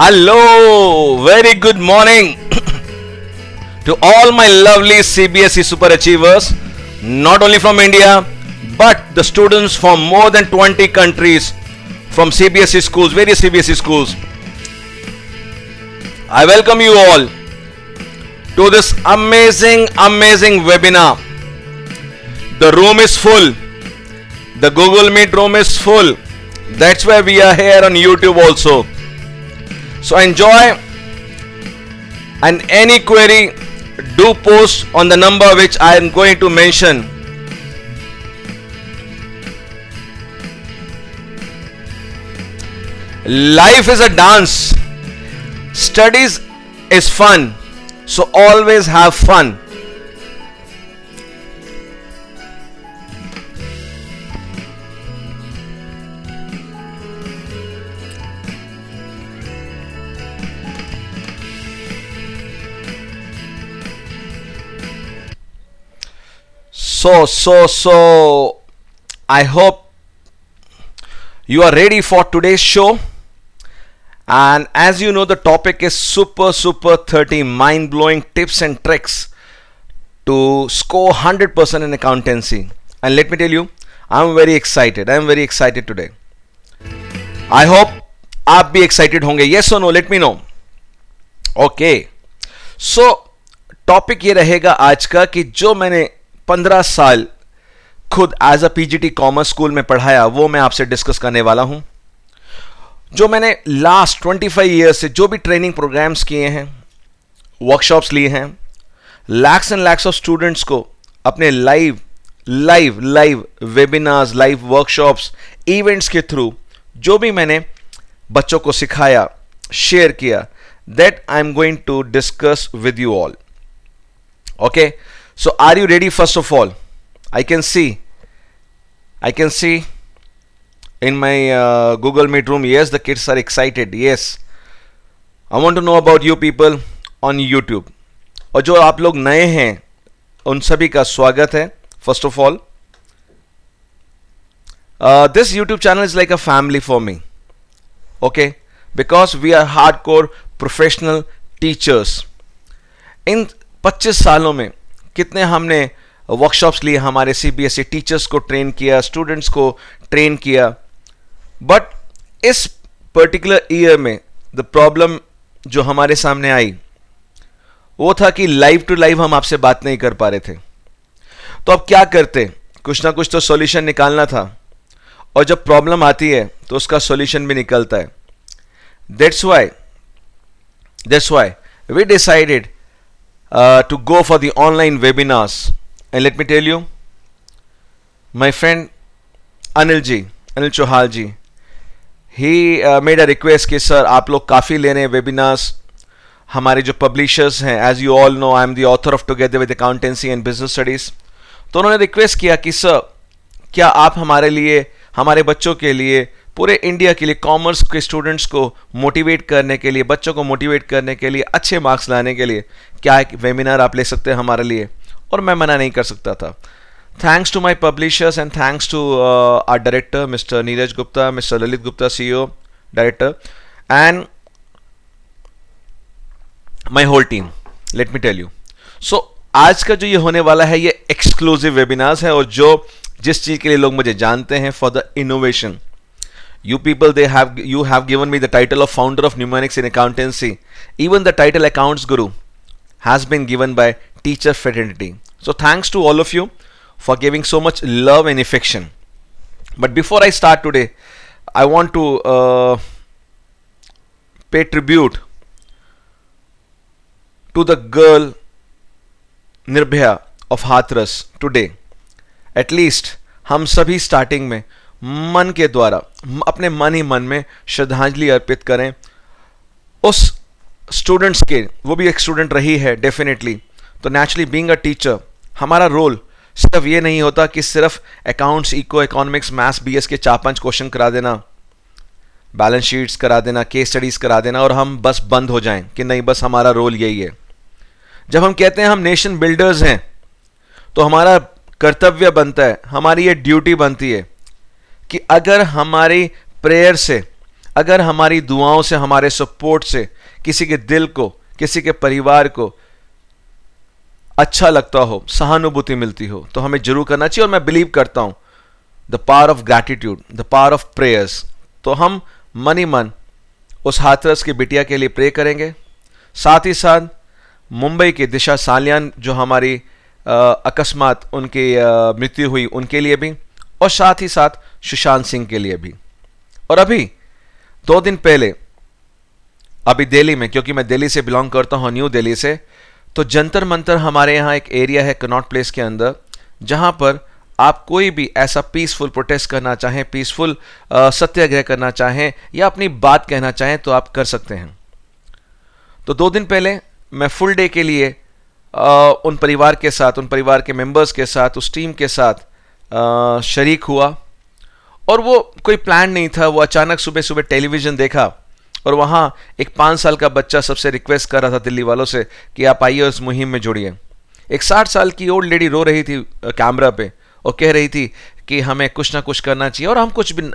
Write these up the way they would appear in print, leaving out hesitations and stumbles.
Hello, very good morning to all my lovely CBSE super achievers, not only from India, but the students from more than 20 countries from CBSE schools, various CBSE schools. I welcome you all to this amazing webinar. The room is full. The Google Meet room is full. That's why we are here on YouTube also. So enjoy, and any query do post on the number which I am going to mention. Life is a dance. Studies is fun. So always have fun. So I hope you are ready for today's show. And as you know, the topic is super 30 mind-blowing tips and tricks to score 100% in accountancy. And let me tell you, I'm very excited. I'm very excited today. I hope आप भी excited होंगे. Yes or no? Let me know. Okay. So topic ये रहेगा आज का कि जो मैंने 15 साल खुद as a PGT commerce school में पढ़ाया वो मैं आपसे डिस्कस करने वाला हूं. जो मैंने लास्ट 25 ईयर्स से जो भी ट्रेनिंग प्रोग्राम्स किए हैं, वर्कशॉप्स लिए हैं, lakhs and lakhs of students को अपने live webinars, live workshops, events के थ्रू जो भी मैंने बच्चों को सिखाया, शेयर किया, that I am going to discuss with you all. Okay, so are you ready? First of all, I can see in my Google Meet room, yes, the kids are excited. Yes, I want to know about you people on YouTube. और जो आप लोग नए हैं उन सभी का स्वागत है. First of all, this YouTube channel is like a family for me. Okay, because we are hardcore professional teachers. इन 25 सालों में कितने हमने वर्कशॉप्स लिए, हमारे सीबीएसई टीचर्स को ट्रेन किया, स्टूडेंट्स को ट्रेन किया. बट इस पर्टिकुलर ईयर में द प्रॉब्लम जो हमारे सामने आई वो था कि लाइव टू लाइव हम आपसे बात नहीं कर पा रहे थे. तो अब क्या करते, कुछ ना कुछ तो सॉल्यूशन निकालना था. और जब प्रॉब्लम आती है तो उसका सॉल्यूशन भी निकलता है. That's why we decided to go for the online webinars. And let me tell you, my friend Anil Chauhal ji, he made a request कि सर आप लोग काफ़ी ले रहे हैं webinars. हमारे जो publishers हैं, as you all know, I am the author of Together with Accountancy and Business Studies. तो उन्होंने रिक्वेस्ट किया कि सर क्या आप हमारे लिए, हमारे बच्चों के लिए, पूरे इंडिया के लिए, कॉमर्स के स्टूडेंट्स को मोटिवेट करने के लिए, बच्चों को मोटिवेट करने के लिए, अच्छे मार्क्स लाने के लिए क्या एक वेबिनार आप ले सकते हैं हमारे लिए. और मैं मना नहीं कर सकता था. Thanks to my publishers and thanks to our director mister Neeraj Gupta, mister Lalit Gupta, CEO director, and my whole team. Let me tell you, so आज का जो ये होने वाला है ये एक्सक्लूसिव वेबिनार्स है. और जो जिस चीज़ के लिए लोग मुझे जानते हैं, for the innovation. You people, you have given me the title of founder of Numerics in Accountancy. Even the title Accounts Guru has been given by teacher fraternity. So thanks to all of you for giving so much love and affection. But before I start today, I want to pay tribute to the girl Nirbhaya of Hathras today. At least हम सभी starting में मन के द्वारा अपने मन ही मन में श्रद्धांजलि अर्पित करें उस स्टूडेंट्स के. वो भी एक स्टूडेंट रही है डेफिनेटली. तो नेचुरली बीइंग अ टीचर हमारा रोल सिर्फ ये नहीं होता कि सिर्फ अकाउंट्स, इकोनॉमिक्स, मैथ्स, बीएस के 4-5 क्वेश्चन करा देना, बैलेंस शीट्स करा देना, केस स्टडीज करा देना और हम बस बंद हो जाएं कि नहीं बस हमारा रोल यही है. जब हम कहते हैं हम नेशन बिल्डर्स हैं तो हमारा कर्तव्य बनता है, हमारी ये ड्यूटी बनती है कि अगर हमारी प्रेयर से, अगर हमारी दुआओं से, हमारे सपोर्ट से किसी के दिल को, किसी के परिवार को अच्छा लगता हो, सहानुभूति मिलती हो, तो हमें जरूर करना चाहिए। और मैं बिलीव करता हूं the power of gratitude, the power of prayers. तो हम मन ही मन उस हाथरस की बिटिया के लिए प्रे करेंगे। साथ ही साथ मुंबई के दिशा सालियान जो हमारी अकस्मात उनकी मृत्यु हुई, उनके लिए भी, और साथ ही साथ सुशांत सिंह के लिए भी। और अभी 2 दिन पहले अभी दिल्ली में, क्योंकि मैं दिल्ली से बिलोंग करता हूं, न्यू दिल्ली से, तो जंतर मंतर हमारे यहाँ एक एरिया है कनॉट प्लेस के अंदर, जहां पर आप कोई भी ऐसा पीसफुल प्रोटेस्ट करना चाहें, पीसफुल सत्याग्रह करना चाहें या अपनी बात कहना चाहें तो आप कर सकते हैं। तो 2 दिन पहले मैं फुल डे के लिए उन परिवार के साथ, उन परिवार के मेंबर्स के साथ, उस टीम के साथ शरीक हुआ। और वो कोई प्लान नहीं था, वो अचानक सुबह सुबह टेलीविज़न देखा और वहाँ एक 5 साल का बच्चा सबसे रिक्वेस्ट कर रहा था दिल्ली वालों से कि आप आइए उस मुहिम में जुड़िए। एक 60 साल की ओल्ड लेडी रो रही थी कैमरा पे और कह रही थी कि हमें कुछ ना कुछ करना चाहिए। और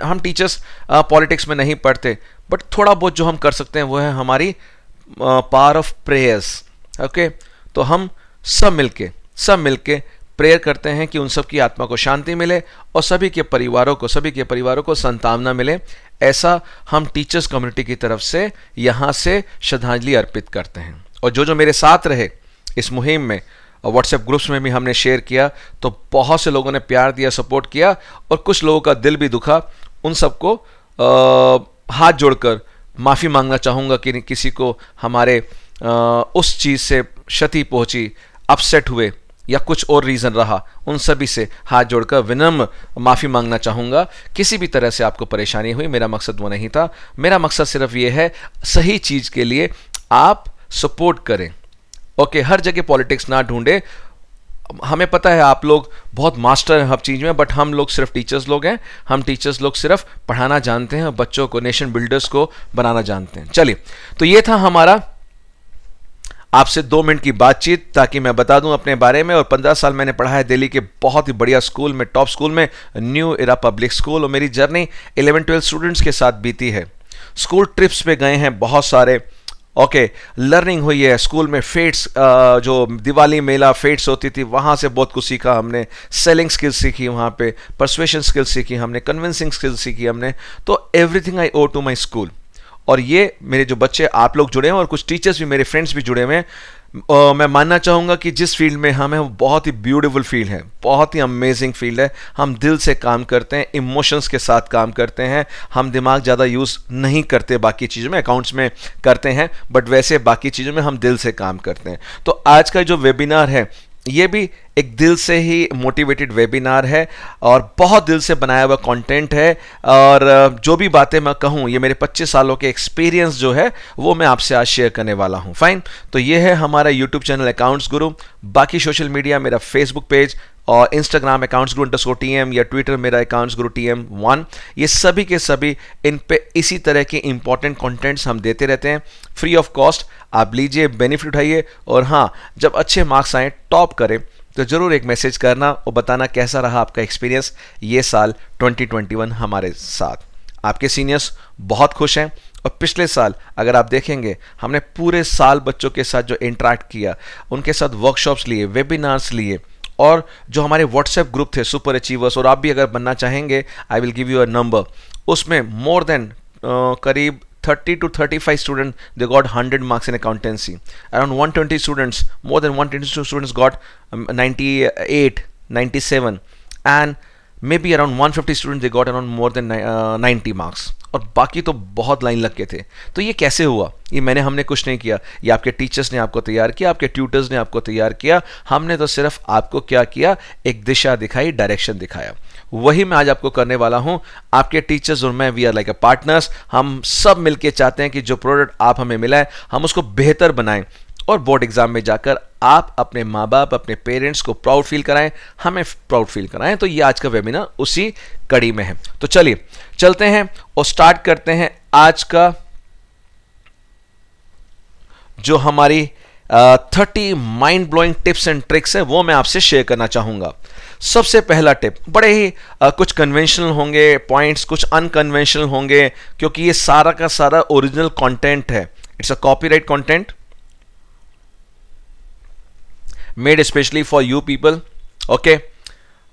हम टीचर्स पॉलिटिक्स में नहीं पढ़ते, बट थोड़ा बहुत जो हम कर सकते हैं वो है हमारी पावर ऑफ प्रेयर्स। ओके, तो हम सब मिलके प्रेयर करते हैं कि उन सब की आत्मा को शांति मिले और सभी के परिवारों को संतावना मिले। ऐसा हम टीचर्स कम्युनिटी की तरफ से यहाँ से श्रद्धांजलि अर्पित करते हैं। और जो मेरे साथ रहे इस मुहिम में, व्हाट्सएप ग्रुप्स में भी हमने शेयर किया, तो बहुत से लोगों ने प्यार दिया, सपोर्ट किया, और कुछ लोगों का दिल भी दुखा। उन सबको हाथ जोड़कर माफ़ी मांगना चाहूँगा कि किसी को हमारे उस चीज़ से क्षति पहुँची, अपसेट हुए या कुछ और रीज़न रहा, उन सभी से हाथ जोड़कर विनम्र माफ़ी मांगना चाहूँगा। किसी भी तरह से आपको परेशानी हुई, मेरा मकसद वो नहीं था। मेरा मकसद सिर्फ ये है, सही चीज़ के लिए आप सपोर्ट करें। ओके, हर जगह पॉलिटिक्स ना ढूंढे। हमें पता है आप लोग बहुत मास्टर हैं हर चीज़ में, बट हम लोग सिर्फ टीचर्स लोग हैं। हम टीचर्स लोग सिर्फ पढ़ाना जानते हैं, बच्चों को, नेशन बिल्डर्स को बनाना जानते हैं। चलिए, तो ये था हमारा आपसे 2 मिनट की बातचीत, ताकि मैं बता दूं अपने बारे में। और 15 साल मैंने पढ़ा है दिल्ली के बहुत ही बढ़िया स्कूल में, टॉप स्कूल में, न्यू इरा पब्लिक स्कूल। और मेरी जर्नी 11-12 स्टूडेंट्स के साथ बीती है। स्कूल ट्रिप्स पे गए हैं बहुत सारे। ओके, लर्निंग हुई है स्कूल में। फेट्स, जो दिवाली मेला फेट्स होती थी, वहाँ से बहुत कुछ सीखा हमने। सेलिंग स्किल्स सीखी वहाँ पे, परसुएशन स्किल्स सीखी हमने, कन्विंसिंग स्किल्स सीखी हमने। तो everything I owe to my school. और ये मेरे जो बच्चे, आप लोग जुड़े हैं और कुछ टीचर्स भी, मेरे फ्रेंड्स भी जुड़े हुए हैं। मैं मानना चाहूँगा कि जिस फील्ड में हम हैं वो बहुत ही ब्यूटीफुल फील्ड है, बहुत ही अमेजिंग फील्ड है। हम दिल से काम करते हैं, इमोशंस के साथ काम करते हैं। हम दिमाग ज़्यादा यूज़ नहीं करते बाकी चीज़ों में, अकाउंट्स में करते हैं, बट वैसे बाकी चीज़ों में हम दिल से काम करते हैं। तो आज का जो वेबिनार है, ये भी एक दिल से ही मोटिवेटेड वेबिनार है और बहुत दिल से बनाया हुआ कंटेंट है। और जो भी बातें मैं कहूँ, ये मेरे 25 सालों के एक्सपीरियंस जो है वो मैं आपसे आज शेयर करने वाला हूँ। फाइन, तो ये है हमारा यूट्यूब चैनल अकाउंट्स गुरु। बाकी सोशल मीडिया, मेरा फेसबुक पेज और इंस्टाग्राम अकाउंट्स गुरु _TM, या ट्विटर मेरा अकाउंट्स गुरु TM1, ये सभी के सभी इन पे इसी तरह के इंपॉर्टेंट कंटेंट्स हम देते रहते हैं फ्री ऑफ कॉस्ट। आप लीजिए, बेनिफिट उठाइए। और हाँ, जब अच्छे मार्क्स आए, टॉप करें, तो ज़रूर एक मैसेज करना और बताना कैसा रहा आपका एक्सपीरियंस ये साल 2021 हमारे साथ। आपके सीनियर्स बहुत खुश हैं। और पिछले साल अगर आप देखेंगे, हमने पूरे साल बच्चों के साथ जो इंटरेक्ट किया, उनके साथ वर्कशॉप्स लिए, वेबिनार्स लिए, और जो हमारे व्हाट्सएप ग्रुप थे सुपर अचीवर्स, और आप भी अगर बनना चाहेंगे, I will give you a number. उसमें मोर देन करीब 30 to 35 students, they got 100 marks in accountancy. Around 120 students, more than 122 students got 98, 97, and maybe around 150 students they got around more than 90 marks. और बाकी तो बहुत line लग के थे। तो ये कैसे हुआ? ये हमने कुछ नहीं किया, ये आपके टीचर्स ने आपको तैयार किया, आपके ट्यूटर्स ने आपको तैयार किया। हमने तो सिर्फ आपको क्या किया, एक दिशा दिखाई, डायरेक्शन दिखाया। वही मैं आज आपको करने वाला हूं। आपके टीचर्स और मैं, we are like a partners. हम सब मिलके चाहते हैं कि जो प्रोडक्ट आप हमें मिला है, हम उसको बेहतर बनाएं और बोर्ड एग्जाम में जाकर आप अपने माँ बाप, अपने पेरेंट्स को प्राउड फील कराएं, हमें प्राउड फील कराएं। तो ये आज का वेबिनार उसी कड़ी में है। तो चलिए चलते हैं और स्टार्ट करते हैं आज का जो हमारी 30 mind blowing tips and tricks है, वो मैं आपसे शेयर करना चाहूंगा। सबसे पहला टिप, बड़े ही कुछ कन्वेंशनल होंगे पॉइंट्स, कुछ अनकन्वेंशनल होंगे, क्योंकि ये सारा का सारा ओरिजिनल कंटेंट है। It's a copyright content made specially for you people, okay.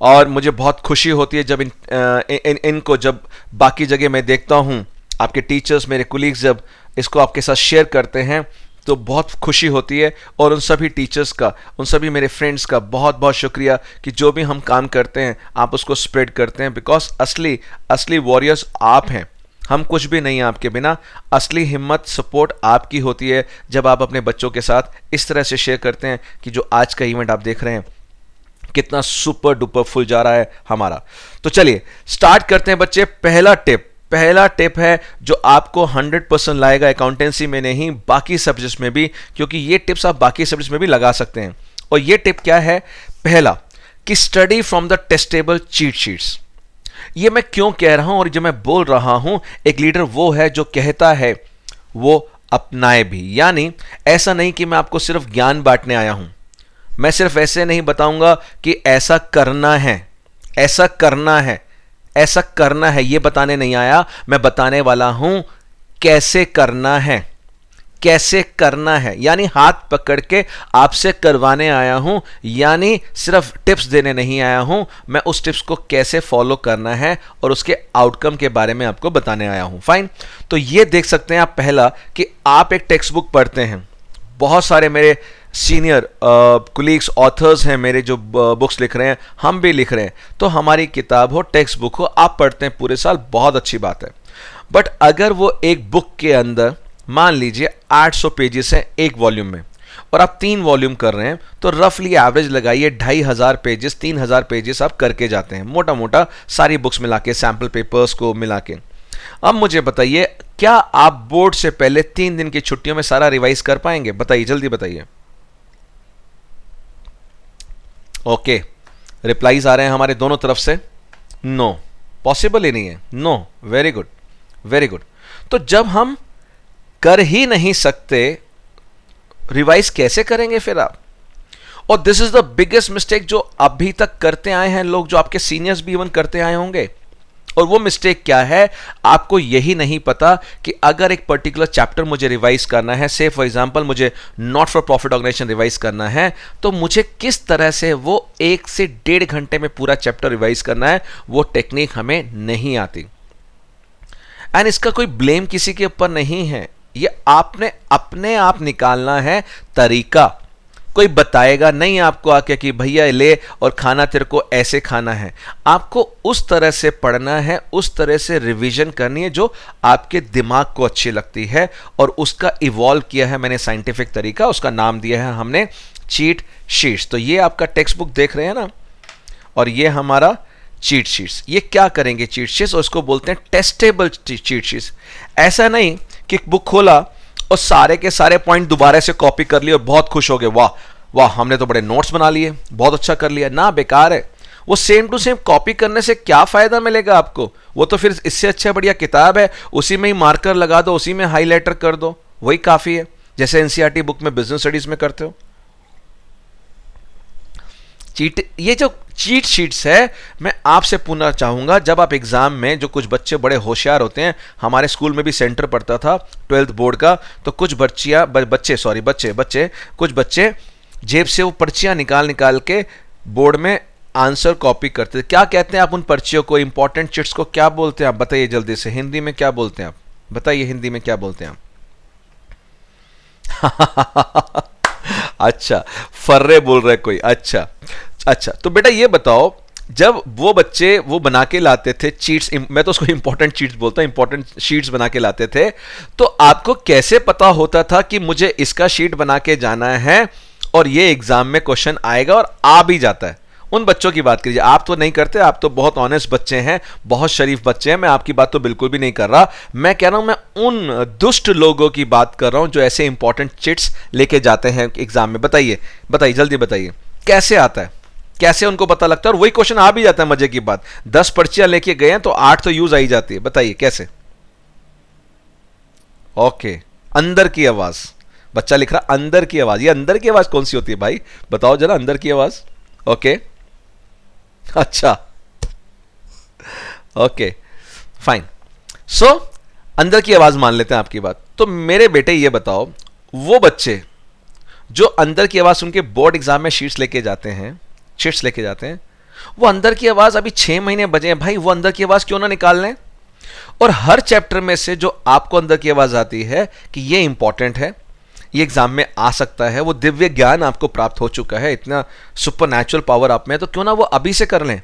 और मुझे बहुत खुशी होती है जब इनको जब बाकी जगह मैं देखता हूं, आपके टीचर्स, मेरे कुलीग्स जब इसको आपके साथ शेयर करते हैं तो बहुत खुशी होती है। और उन सभी टीचर्स का, उन सभी मेरे फ्रेंड्स का बहुत बहुत शुक्रिया कि जो भी हम काम करते हैं आप उसको स्प्रेड करते हैं, बिकॉज असली वॉरियर्स आप हैं। हम कुछ भी नहीं हैं आपके बिना। असली हिम्मत, सपोर्ट आपकी होती है जब आप अपने बच्चों के साथ इस तरह से शेयर करते हैं कि जो आज का इवेंट आप देख रहे हैं कितना सुपर डुपर फुल जा रहा है हमारा। तो चलिए स्टार्ट करते हैं बच्चे। पहला टिप है जो आपको 100% लाएगा अकाउंटेंसी में नहीं, बाकी सब्जेक्ट्स में भी, क्योंकि ये टिप्स आप बाकी सब्जेक्ट्स में भी लगा सकते हैं। और ये टिप क्या है? पहला कि study from the testable cheat sheets. ये मैं क्यों कह रहा हूं और जो मैं बोल रहा हूं, एक लीडर वो है जो कहता है वो अपनाए भी। यानी ऐसा नहीं कि मैं आपको सिर्फ ज्ञान बांटने आया हूं, मैं सिर्फ ऐसे नहीं बताऊंगा कि ऐसा करना है, ऐसा करना है, ऐसा करना है, ये बताने नहीं आया। मैं बताने वाला हूं कैसे करना है, कैसे करना है, यानी हाथ पकड़ के आपसे करवाने आया हूं। यानी सिर्फ टिप्स देने नहीं आया हूं, मैं उस टिप्स को कैसे फॉलो करना है और उसके आउटकम के बारे में आपको बताने आया हूं। फाइन, तो ये देख सकते हैं आप पहला कि आप एक टेक्स्ट बुक पढ़ते हैं। बहुत सारे मेरे सीनियर कुलीग्स, ऑथर्स हैं मेरे जो बुक्स लिख रहे हैं, हम भी लिख रहे हैं, तो हमारी किताब हो, टेक्स्ट बुक हो, आप पढ़ते हैं पूरे साल, बहुत अच्छी बात है। बट अगर वो एक बुक के अंदर मान लीजिए 800 पेजेस हैं एक वॉल्यूम में, और आप 3 वॉल्यूम कर रहे हैं, तो रफली एवरेज लगाइए 2500 पेजेस, 3000 पेजेस आप करके जाते हैं, मोटा मोटा सारी बुक्स मिला के, सैम्पल पेपर्स को मिला के। अब मुझे बताइए, क्या आप बोर्ड से पहले 3 दिन की छुट्टियों में सारा रिवाइज कर पाएंगे? बताइए, जल्दी बताइए। ओके, रिप्लाईज आ रहे हैं हमारे दोनों तरफ से, नो, पॉसिबल ही नहीं है, no. Very good, very good. तो जब हम कर ही नहीं सकते, रिवाइज कैसे करेंगे फिर आप? और this is the biggest mistake जो अभी तक करते आए हैं लोग, जो आपके सीनियर्स भी इवन करते आए होंगे। और वो मिस्टेक क्या है? आपको यही नहीं पता कि अगर एक पर्टिकुलर चैप्टर मुझे रिवाइज करना है, से फॉर एग्जांपल मुझे not for profit organisation revise करना है, तो मुझे किस तरह से वो 1 से 1.5 घंटे में पूरा चैप्टर रिवाइज करना है, वो टेक्निक हमें नहीं आती। एंड इसका कोई ब्लेम किसी के ऊपर नहीं है, ये आपने अपने आप निकालना है तरीका। कोई बताएगा नहीं आपको आके कि भैया ले और खाना तेरे को ऐसे खाना है। आपको उस तरह से पढ़ना है, उस तरह से रिवीजन करनी है जो आपके दिमाग को अच्छी लगती है, और उसका इवॉल्व किया है मैंने साइंटिफिक तरीका, उसका नाम दिया है हमने चीट शीट्स। तो ये आपका टेक्स्ट बुक देख रहे हैं ना, और ये हमारा चीट शीट्स। ये क्या करेंगे चीट शीट्स? और इसको बोलते हैं टेस्टेबल चीट शीट्स। ऐसा नहीं कि बुक खोला और सारे के सारे पॉइंट दोबारा से कॉपी कर लिए और बहुत खुश हो गए, वाह वाह हमने तो बड़े नोट्स बना लिए, बहुत अच्छा कर लिया। ना, बेकार है। वो सेम टू सेम कॉपी करने से क्या फायदा मिलेगा आपको? वो तो फिर इससे अच्छा बढ़िया किताब है, उसी में ही मार्कर लगा दो, उसी में हाईलाइटर कर दो, वही काफी है, जैसे एनसीईआरटी बुक में, बिजनेस स्टडीज में करते हो। ये जो चीट शीट्स है, मैं आपसे पूछना चाहूंगा, जब आप एग्जाम में, जो कुछ बच्चे बड़े होशियार होते हैं, हमारे स्कूल में भी सेंटर पड़ता था 12th बोर्ड का, तो कुछ कुछ बच्चे जेब से वो पर्चियां निकाल के बोर्ड में आंसर कॉपी करते थे। क्या कहते हैं आप उन पर्चियों को, इंपॉर्टेंट चिट्स को क्या बोलते हैं आप? बताइए जल्दी से, हिंदी में क्या बोलते हैं आप? बताइए हिंदी में क्या बोलते हैं आप? अच्छा, फर्रे बोल रहे कोई। अच्छा, तो बेटा ये बताओ, जब वो बच्चे वो बना के लाते थे चीट्स, मैं तो उसको इंपॉर्टेंट चीट्स बोलता हूं, इंपॉर्टेंट शीट्स बना के लाते थे, तो आपको कैसे पता होता था कि मुझे इसका शीट बना के जाना है और ये एग्जाम में क्वेश्चन आएगा और आ भी जाता है? उन बच्चों की बात कीजिए, आप तो नहीं करते, आप तो बहुत ऑनेस्ट बच्चे हैं, बहुत शरीफ बच्चे हैं, मैं आपकी बात तो बिल्कुल भी नहीं कर रहा। मैं कह रहा हूं, मैं उन दुष्ट लोगों की बात कर रहा हूं जो ऐसे इंपॉर्टेंट चिट्स लेके जाते हैं एग्जाम में। बताइए जल्दी बताइए, कैसे आता है, कैसे उनको पता लगता है और वही क्वेश्चन आ भी जाता है? मजे की बात, 10 पर्चियां लेके गए हैं तो 8 तो यूज आई जाती है। बताइए कैसे? ओके, अंदर की आवाज, बच्चा लिख रहा अंदर की आवाज। ये अंदर की आवाज कौन सी होती है भाई, बताओ जरा, अंदर की आवाज। ओके, अच्छा, ओके, फाइन। सो अंदर की आवाज मान लेते हैं आपकी बात। तो मेरे बेटे ये बताओ, वो बच्चे जो अंदर की आवाज सुन के बोर्ड एग्जाम में शीट्स लेके जाते हैं, वो अंदर की आवाज, अभी 6 महीने बचे हैं भाई, वो अंदर की आवाज क्यों ना निकाल लें। और हर चैप्टर में से जो आपको अंदर की आवाज आती है कि ये इंपॉर्टेंट है, ये एग्जाम में आ सकता है, वो दिव्य ज्ञान आपको प्राप्त हो चुका है, इतना सुपर नेचुरल पावर आप में है, तो क्यों ना वो अभी से कर लें।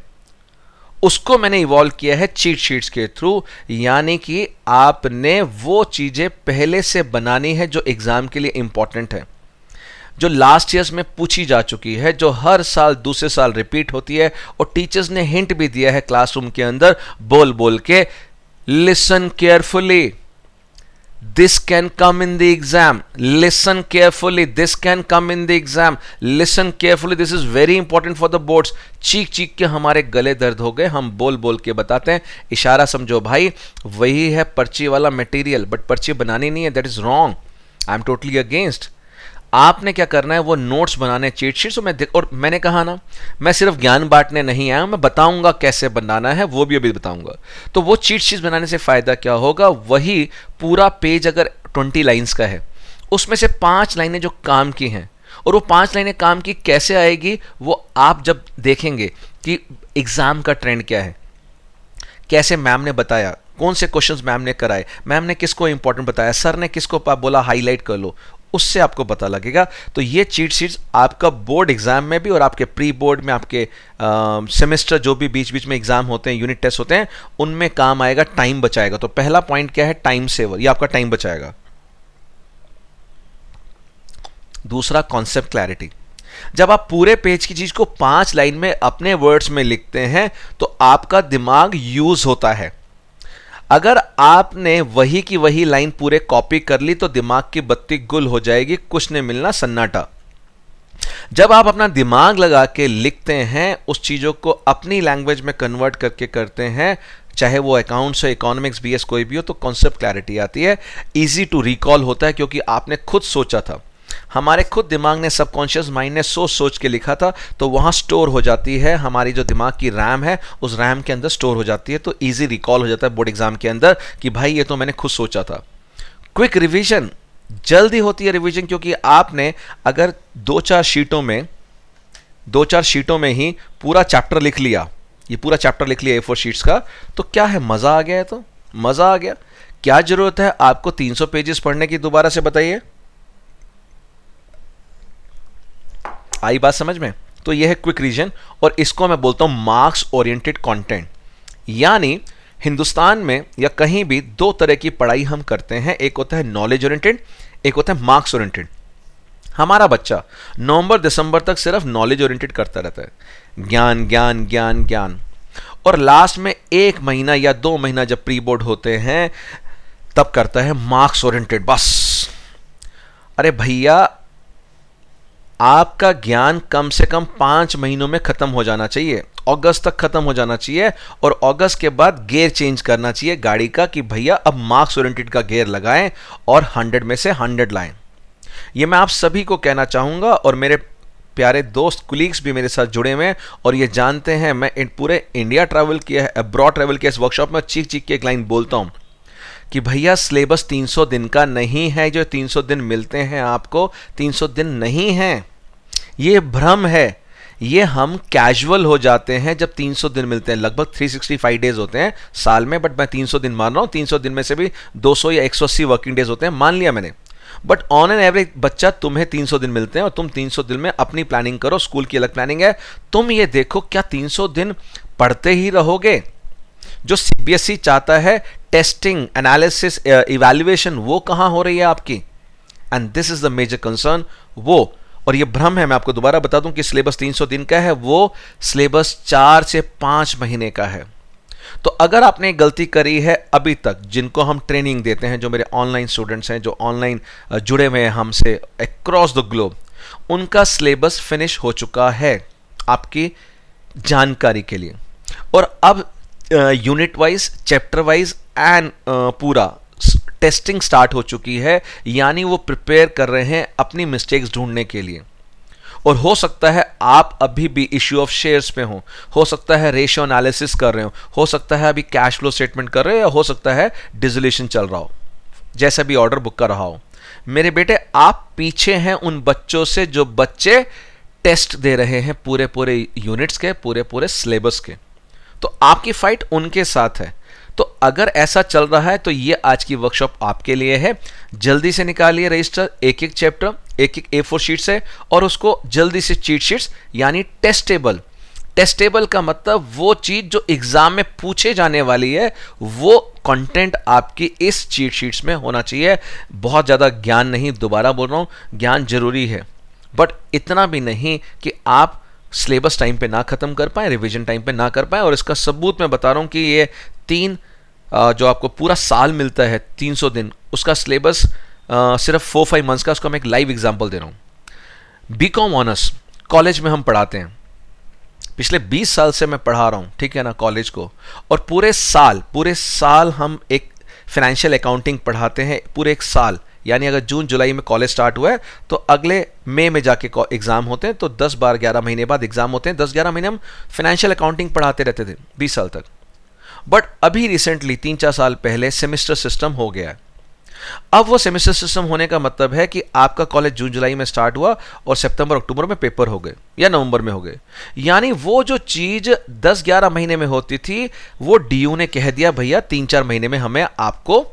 उसको मैंने इवॉल्व किया है चीट शीट्स के थ्रू, यानी कि आपने वो चीजें पहले से बनानी है जो एग्जाम के लिए इंपॉर्टेंट है, जो लास्ट ईयर्स में पूछी जा चुकी है, जो हर साल दूसरे साल रिपीट होती है, और टीचर्स ने हिंट भी दिया है क्लासरूम के अंदर बोल बोल के, listen carefully, this can come in the exam, listen carefully, this can come in the exam, listen carefully, this is very important for the boards. चीख चीख के हमारे गले दर्द हो गए, हम बोल बोल के बताते हैं, इशारा समझो भाई, वही है पर्ची वाला मटेरियल, बट पर्ची बनानी नहीं है, that is wrong, I am totally against. आपने क्या करना है, वो नोट्स बनाने, चीट शीट्स में और मैंने कहा ना, मैं सिर्फ ज्ञान बांटने नहीं आया, मैं बताऊंगा कैसे बनाना है, वो भी अभी बताऊंगा। तो वो चीट शीट्स बनाने से फायदा क्या होगा, वही पूरा पेज अगर 20 लाइंस का है, उसमें से 5 लाइनें जो काम की हैं, और वो 5 लाइनें काम की कैसे आएगी, वो आप जब देखेंगे कि एग्जाम का ट्रेंड क्या है, कैसे मैम ने बताया, कौन से क्वेश्चंस मैम ने कराए, मैम ने किसको इंपॉर्टेंट बताया, सर ने किसको बोला हाईलाइट कर लो, उससे आपको पता लगेगा। तो ये चीट शीट्स आपका बोर्ड एग्जाम में भी और आपके प्री बोर्ड में, आपके सेमेस्टर जो भी बीच बीच में एग्जाम होते हैं, यूनिट टेस्ट होते हैं, उनमें काम आएगा, टाइम बचाएगा। तो पहला पॉइंट क्या है, टाइम सेवर, ये आपका टाइम बचाएगा। दूसरा, कॉन्सेप्ट क्लैरिटी। जब आप पूरे पेज की चीज को 5 लाइन में अपने वर्ड्स में लिखते हैं तो आपका दिमाग यूज होता है। अगर आपने वही की वही लाइन पूरे कॉपी कर ली तो दिमाग की बत्ती गुल हो जाएगी, कुछ नहीं मिलना, सन्नाटा। जब आप अपना दिमाग लगा के लिखते हैं, उस चीजों को अपनी लैंग्वेज में कन्वर्ट करके करते हैं, चाहे वो अकाउंट्स हो, इकोनॉमिक्स, बीएस कोई भी हो, तो कॉन्सेप्ट क्लैरिटी आती है, इजी टू रिकॉल होता है, क्योंकि आपने खुद सोचा था, हमारे खुद दिमाग ने, सबकॉन्शियस माइंड ने सोच सोच के लिखा था, तो वहां स्टोर हो जाती है, हमारी जो दिमाग की रैम है उस रैम के अंदर स्टोर हो जाती है, तो इजी रिकॉल हो जाता है बोर्ड एग्जाम के अंदर कि भाई ये तो मैंने खुद सोचा था। क्विक रिवीजन, जल्दी होती है रिवीजन, क्योंकि आपने अगर 2-4 शीटों में ही पूरा चैप्टर लिख लिया, ये पूरा चैप्टर लिख लिया A4 शीट्स का, तो क्या है, मजा आ गया है, तो मजा आ गया। क्या जरूरत है आपको 300 पेजेस पढ़ने की, दोबारा से बताइए, आई बात समझ में। तो यह है क्विक रिवीजन, और इसको मैं बोलता हूं मार्क्स ओरिएंटेड कंटेंट। यानी हिंदुस्तान में या कहीं भी 2 तरह की पढ़ाई हम करते हैं, एक होता है नॉलेज ओरिएंटेड, एक होता है मार्क्स ओरिएंटेड। हमारा बच्चा नवंबर दिसंबर तक सिर्फ नॉलेज ओरिएंटेड करता रहता है, ज्ञान ज्ञान ज्ञान ज्ञान, और लास्ट में 1 महीना या 2 महीना जब प्री बोर्ड होते हैं तब करता है मार्क्स ओरिएंटेड बस। अरे भैया, आपका ज्ञान कम से कम 5 महीनों में खत्म हो जाना चाहिए, अगस्त तक खत्म हो जाना चाहिए, और अगस्त के बाद गियर चेंज करना चाहिए गाड़ी का कि भैया अब मार्क्स ओरिएंटेड का गियर लगाएं और 100 में से 100 लाएं। ये मैं आप सभी को कहना चाहूंगा, और मेरे प्यारे दोस्त कुलीग्स भी मेरे साथ जुड़े हुए हैं और ये जानते हैं, मैं पूरे इंडिया ट्रैवल किया है, अब्रॉड ट्रैवल किया, इस वर्कशॉप में चीख चीख के एक लाइन बोलता हूं कि भैया सिलेबस 300 दिन का नहीं है, जो 300 दिन मिलते हैं आपको 300 दिन नहीं है, ये भ्रम है। ये हम कैजुअल हो जाते हैं जब 300 दिन मिलते हैं, लगभग 365 डेज होते हैं साल में, बट मैं 300 दिन मान रहा हूं, 300 दिन में से भी 200 या 180 वर्किंग डेज होते हैं, मान लिया मैंने, बट ऑन एन एवरेज बच्चा तुम्हें 300 दिन मिलते हैं और तुम 300 दिन में अपनी प्लानिंग करो, स्कूल की अलग प्लानिंग है। तुम ये देखो क्या 300 दिन पढ़ते ही रहोगे? जो सीबीएसई चाहता है टेस्टिंग, एनालिसिस, इवैल्यूएशन, वो कहां हो रही है आपकी? And this is the major concern. वो और ये भ्रम है, मैं आपको दोबारा बता दूं कि सिलेबस 300 दिन का है, वो सिलेबस 4 से 5 महीने का है। तो अगर आपने गलती करी है अभी तक, जिनको हम ट्रेनिंग देते हैं, जो मेरे ऑनलाइन स्टूडेंट्स हैं, जो ऑनलाइन जुड़े हुए हैं हमसे अक्रॉस द ग्लोब, उनका सिलेबस फिनिश हो चुका है आपकी जानकारी के लिए। और अब unit wise, chapter wise and पूरा टेस्टिंग स्टार्ट हो चुकी है, यानी वो प्रिपेयर कर रहे हैं अपनी मिस्टेक्स ढूंढने के लिए। और हो सकता है आप अभी भी इश्यू ऑफ शेयर्स पे हो सकता है रेशियो एनालिसिस कर रहे हो सकता है अभी कैश फ्लो स्टेटमेंट कर रहे हो, या हो सकता है डिसोल्यूशन चल रहा हो, जैसा भी ऑर्डर बुक कर रहा हो। मेरे बेटे, आप पीछे हैं उन बच्चों से जो बच्चे टेस्ट दे रहे हैं पूरे पूरे यूनिट्स के, पूरे पूरे सिलेबस के। तो आपकी फाइट उनके साथ है। तो अगर ऐसा चल रहा है तो ये आज की वर्कशॉप आपके लिए है। जल्दी से निकालिए रजिस्टर, एक एक चैप्टर, एक एक A4 शीट से, और उसको जल्दी से चीट शीट्स यानी टेस्टेबल। टेस्टेबल का मतलब वो चीज जो एग्जाम में पूछे जाने वाली है, वो कंटेंट आपकी इस चीट शीट्स में होना चाहिए। बहुत ज़्यादा ज्ञान नहीं, दोबारा बोल रहा हूँ, ज्ञान जरूरी है, बट इतना भी नहीं कि आप सिलेबस टाइम पे ना खत्म कर पाए, रिवीजन टाइम पे ना कर पाए। और इसका सबूत मैं बता रहा हूँ कि ये जो आपको पूरा साल मिलता है 300 दिन, उसका सिलेबस सिर्फ 4-5 मंथ्स का, उसका मैं एक लाइव एग्जांपल दे रहा हूँ। बीकॉम ऑनर्स कॉलेज में हम पढ़ाते हैं, पिछले 20 साल से मैं पढ़ा रहा हूँ, ठीक है ना, कॉलेज को। और पूरे साल हम एक फाइनेंशियल अकाउंटिंग पढ़ाते हैं, पूरे एक साल। यानी अगर जून जुलाई में कॉलेज स्टार्ट हुआ है तो अगले मई में जाके एग्जाम होते हैं, तो 10-12-11 महीने बाद एग्जाम होते हैं। 10-11 महीने हम फाइनेंशियल अकाउंटिंग पढ़ाते रहते थे 20 साल तक। बट अभी रिसेंटली 3-4 साल पहले सेमेस्टर सिस्टम हो गया है। अब वो सेमेस्टर सिस्टम होने का मतलब है कि आपका कॉलेज जून जुलाई में स्टार्ट हुआ और सितंबर अक्टूबर में पेपर हो गए या नवंबर में हो गए। यानी वो जो चीज 10-11 महीने में होती थी, वो डीयू ने कह दिया भैया 3-4 महीने में हमें आपको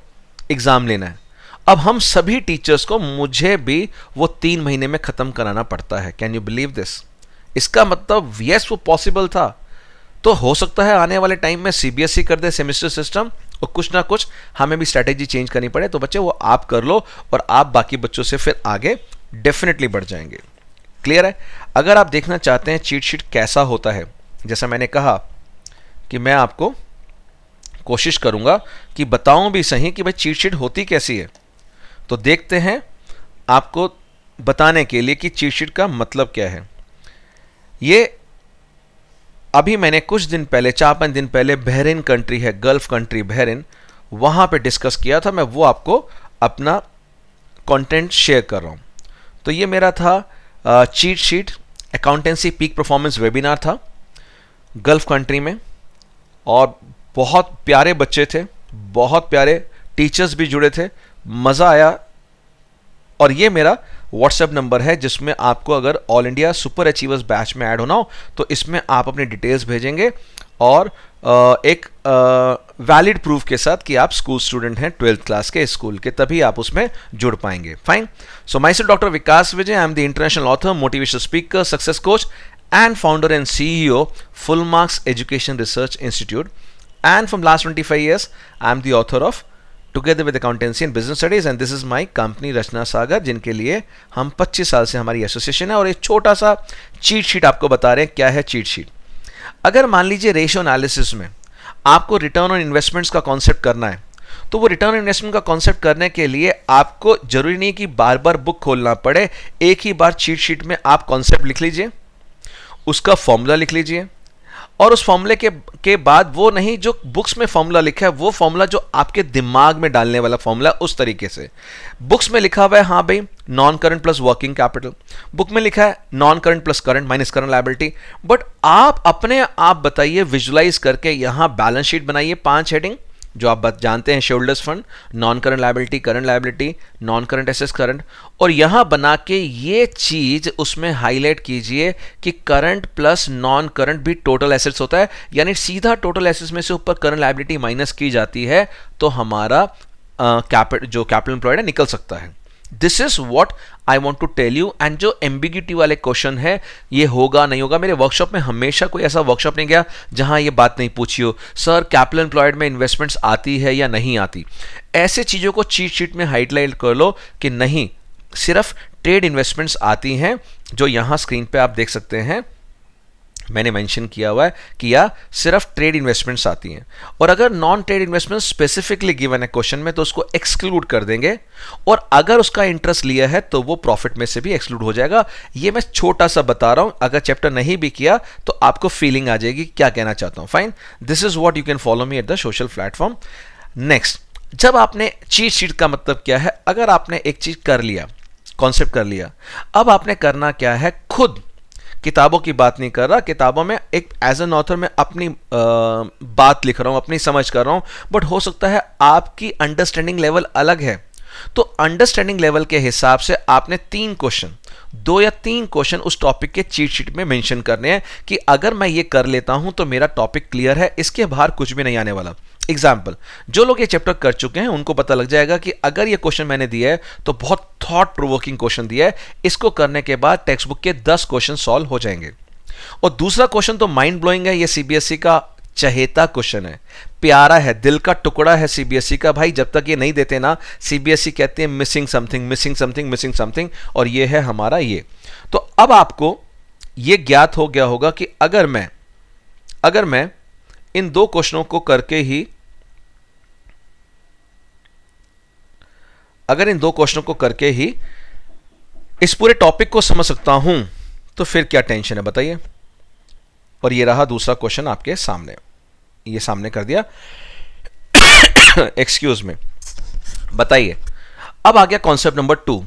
एग्जाम लेना है। अब हम सभी टीचर्स को, मुझे भी, वो 3 महीने में खत्म कराना पड़ता है। Can you believe this? इसका मतलब यस, वो पॉसिबल था। तो हो सकता है आने वाले टाइम में सीबीएसई कर दे सेमेस्टर सिस्टम, और कुछ ना कुछ हमें भी स्ट्रैटेजी चेंज करनी पड़े। तो बच्चे, वो आप कर लो और आप बाकी बच्चों से फिर आगे डेफिनेटली बढ़ जाएंगे। क्लियर है? अगर आप देखना चाहते हैं चीट शीट कैसा होता है, जैसा मैंने कहा कि मैं आपको कोशिश करूंगा कि बताऊं भी सही कि भाई चीट शीट होती कैसी है। तो देखते हैं आपको बताने के लिए कि चीट शीट का मतलब क्या है। ये अभी मैंने कुछ दिन पहले, 4-5 दिन पहले, बहरीन कंट्री है, गल्फ कंट्री बहरीन, वहाँ पे डिस्कस किया था। मैं वो आपको अपना कंटेंट शेयर कर रहा हूँ। तो ये मेरा था cheat sheet accountancy peak performance webinar था गल्फ कंट्री में, और बहुत प्यारे बच्चे थे, बहुत प्यारे टीचर्स भी जुड़े थे, मज़ा आया। और ये मेरा व्हाट्सएप नंबर है, जिसमें आपको अगर all India super achievers batch में ऐड होना हो तो इसमें आप अपनी डिटेल्स भेजेंगे, और एक वैलिड प्रूफ के साथ कि आप स्कूल स्टूडेंट हैं 12th क्लास के स्कूल के, तभी आप उसमें जुड़ पाएंगे। Fine. So myself doctor Vikas Vijay, I am the international author, motivational speaker, success coach and founder and CEO Full Marks Education Research Institute, and from last 25 years I am the author of Together with Accountancy and Business Studies, and this is my company रचना सागर, जिनके लिए हम 25 साल से हमारी association है। और एक छोटा सा चीट शीट आपको बता रहे हैं क्या है चीट शीट। अगर मान लीजिए रेशियो एनालिसिस में आपको रिटर्न ऑन इन्वेस्टमेंट्स का कॉन्सेप्ट करना है, तो वो रिटर्न ऑन इन्वेस्टमेंट का कॉन्सेप्ट करने के लिए आपको जरूरी नहीं कि बार बार बुक खोलना पड़े। एक ही बार चीट शीट में आप कॉन्सेप्ट लिख लीजिए, उसका फॉर्मूला लिख लीजिए, और उस फॉर्मूले के बाद वो नहीं जो बुक्स में फॉर्मूला लिखा है, वो फॉर्मूला जो आपके दिमाग में डालने वाला फॉर्मूला, उस तरीके से। बुक्स में लिखा हुआ है हाँ भाई non current plus working capital, book में लिखा है non current plus current minus current liability, but आप अपने आप बताइए, विजुलाइज करके यहां बैलेंस शीट बनाइए, 5 हेडिंग जो आप जानते हैं, shareholders fund, non current liability, non current assets current, और यहां बना के ये चीज उसमें हाईलाइट कीजिए कि करंट प्लस नॉन करंट भी टोटल एसेट्स होता है। यानी सीधा टोटल एसेट्स में से ऊपर करंट लायबिलिटी माइनस की जाती है, तो हमारा जो कैपिटल एम्प्लॉयड है निकल सकता है। This is what I want to tell you. And जो एम्बिगिटी वाले क्वेश्चन है, ये होगा नहीं होगा, मेरे वर्कशॉप में हमेशा कोई ऐसा वर्कशॉप नहीं गया जहां ये बात नहीं पूछी हो, सर कैपिटल एम्प्लॉयड में इन्वेस्टमेंट्स आती है या नहीं आती। ऐसे चीजों को चीट शीट में हाईलाइट कर लो कि नहीं, सिर्फ ट्रेड इन्वेस्टमेंट्स आती हैं, जो यहां स्क्रीन पे आप देख सकते हैं, मैंने मेंशन किया हुआ है कि या सिर्फ ट्रेड इन्वेस्टमेंट्स आती हैं। और अगर non trade investment specifically given है क्वेश्चन में, तो उसको एक्सक्लूड कर देंगे, और अगर उसका इंटरेस्ट लिया है तो वो प्रॉफिट में से भी एक्सक्लूड हो जाएगा। ये मैं छोटा सा बता रहा हूं, अगर चैप्टर नहीं भी किया तो आपको फीलिंग आ जाएगी क्या कहना चाहता हूं। Fine, this is what you can follow me at the social platform. Next, जब आपने चीट शीट का मतलब क्या है, अगर आपने एक चीज कर लिया, कॉन्सेप्ट कर लिया, अब आपने करना क्या है, खुद किताबों की बात नहीं कर रहा, किताबों में एक एज एन ऑथर में अपनी बात लिख रहा हूं, अपनी समझ कर रहा हूं, बट हो सकता है आपकी अंडरस्टैंडिंग लेवल अलग है। तो अंडरस्टैंडिंग लेवल के हिसाब से आपने 2 या 3 क्वेश्चन उस टॉपिक के चीट शीट में मेंशन करने हैं कि अगर मैं ये कर लेता हूं तो मेरा टॉपिक क्लियर है, इसके बाहर कुछ भी नहीं आने वाला। एग्जाम्पल, जो लोग ये चैप्टर कर चुके हैं उनको पता लग जाएगा कि अगर ये क्वेश्चन मैंने दिया है तो बहुत थॉट प्रोवोकिंग क्वेश्चन दिया है, इसको करने के बाद टेक्स्ट बुक के 10 क्वेश्चन सॉल्व हो जाएंगे। और दूसरा क्वेश्चन तो माइंड ब्लोइंग है, ये सीबीएसई का चहेता क्वेश्चन है, प्यारा है, दिल का टुकड़ा है सीबीएसई का। भाई जब तक ये नहीं देते ना, सीबीएसई कहते हैं missing something, missing something, missing something, और ये है हमारा ये। तो अब आपको ये ज्ञात हो गया होगा कि अगर मैं इन 2 क्वेश्चनों को करके ही इस पूरे टॉपिक को समझ सकता हूं तो फिर क्या टेंशन है बताइए। और ये रहा दूसरा क्वेश्चन आपके सामने, ये सामने कर दिया एक्सक्यूज में। बताइए, अब आ गया कॉन्सेप्ट नंबर 2।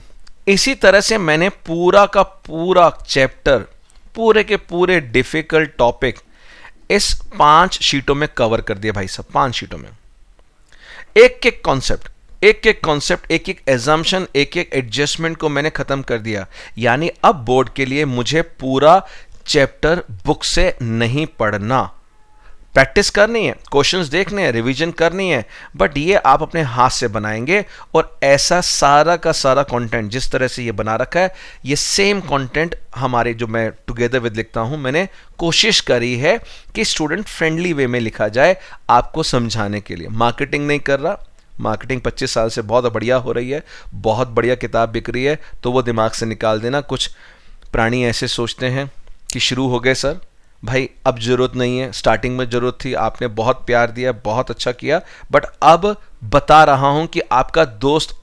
इसी तरह से मैंने पूरा का पूरा चैप्टर, पूरे के पूरे डिफिकल्ट टॉपिक इस 5 शीटों में कवर कर दिया भाई साहब, 5 शीटों में। एक एक कॉन्सेप्ट, एक एक एजम्पशन, एक एक एडजस्टमेंट को मैंने खत्म कर दिया। यानी अब बोर्ड के लिए मुझे पूरा चैप्टर बुक से नहीं पढ़ना, प्रैक्टिस करनी है, क्वेश्चंस देखने हैं, रिवीजन करनी है, बट ये आप अपने हाथ से बनाएंगे। और ऐसा सारा का सारा कंटेंट जिस तरह से ये बना रखा है, ये सेम कंटेंट हमारे जो मैं टुगेदर विद लिखता हूं, मैंने कोशिश करी है कि स्टूडेंट फ्रेंडली वे में लिखा जाए आपको समझाने के लिए। मार्केटिंग नहीं कर रहा, मार्केटिंग 25 साल से बहुत बढ़िया हो रही है, बहुत बढ़िया किताब बिक रही है, तो वो दिमाग से निकाल देना। कुछ प्राणी ऐसे सोचते हैं कि शुरू हो गए सर, भाई अब जरूरत नहीं है, स्टार्टिंग में जरूरत थी, आपने बहुत प्यार दिया, बहुत अच्छा किया, बट अब बता रहा हूं कि आपका दोस्त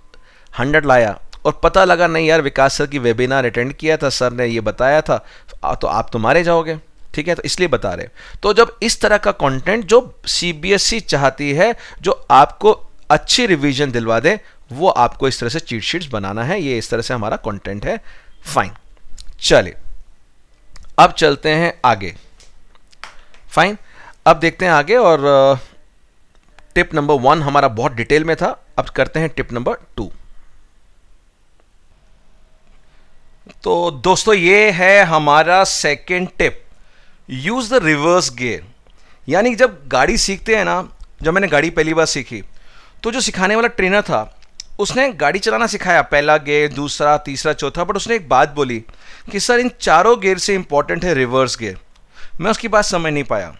100 लाया और पता लगा नहीं यार विकास सर की वेबिनार अटेंड किया था, सर ने ये बताया था, तो आप तो मारे जाओगे, ठीक है, तो इसलिए बता रहे। तो जब इस तरह का कंटेंट जो सीबीएसई चाहती है, जो आपको अच्छी रिवीजन दिलवा दे, वो आपको इस तरह से चीट शीट्स बनाना है। ये इस तरह से हमारा कंटेंट है। फाइन, चलिए अब चलते हैं आगे। फाइन, अब देखते हैं आगे। और टिप नंबर 1 हमारा बहुत डिटेल में था, अब करते हैं टिप नंबर 2। तो दोस्तों ये है हमारा second tip, use the reverse gear. यानी जब गाड़ी सीखते हैं ना, जब मैंने गाड़ी पहली बार सीखी तो जो सिखाने वाला ट्रेनर था उसने गाड़ी चलाना सिखाया, पहला गियर, दूसरा, तीसरा, चौथा, बट उसने एक बात बोली कि सर इन चारों गियर से इंपॉर्टेंट है रिवर्स गियर। मैं उसकी बात समझ नहीं पाया,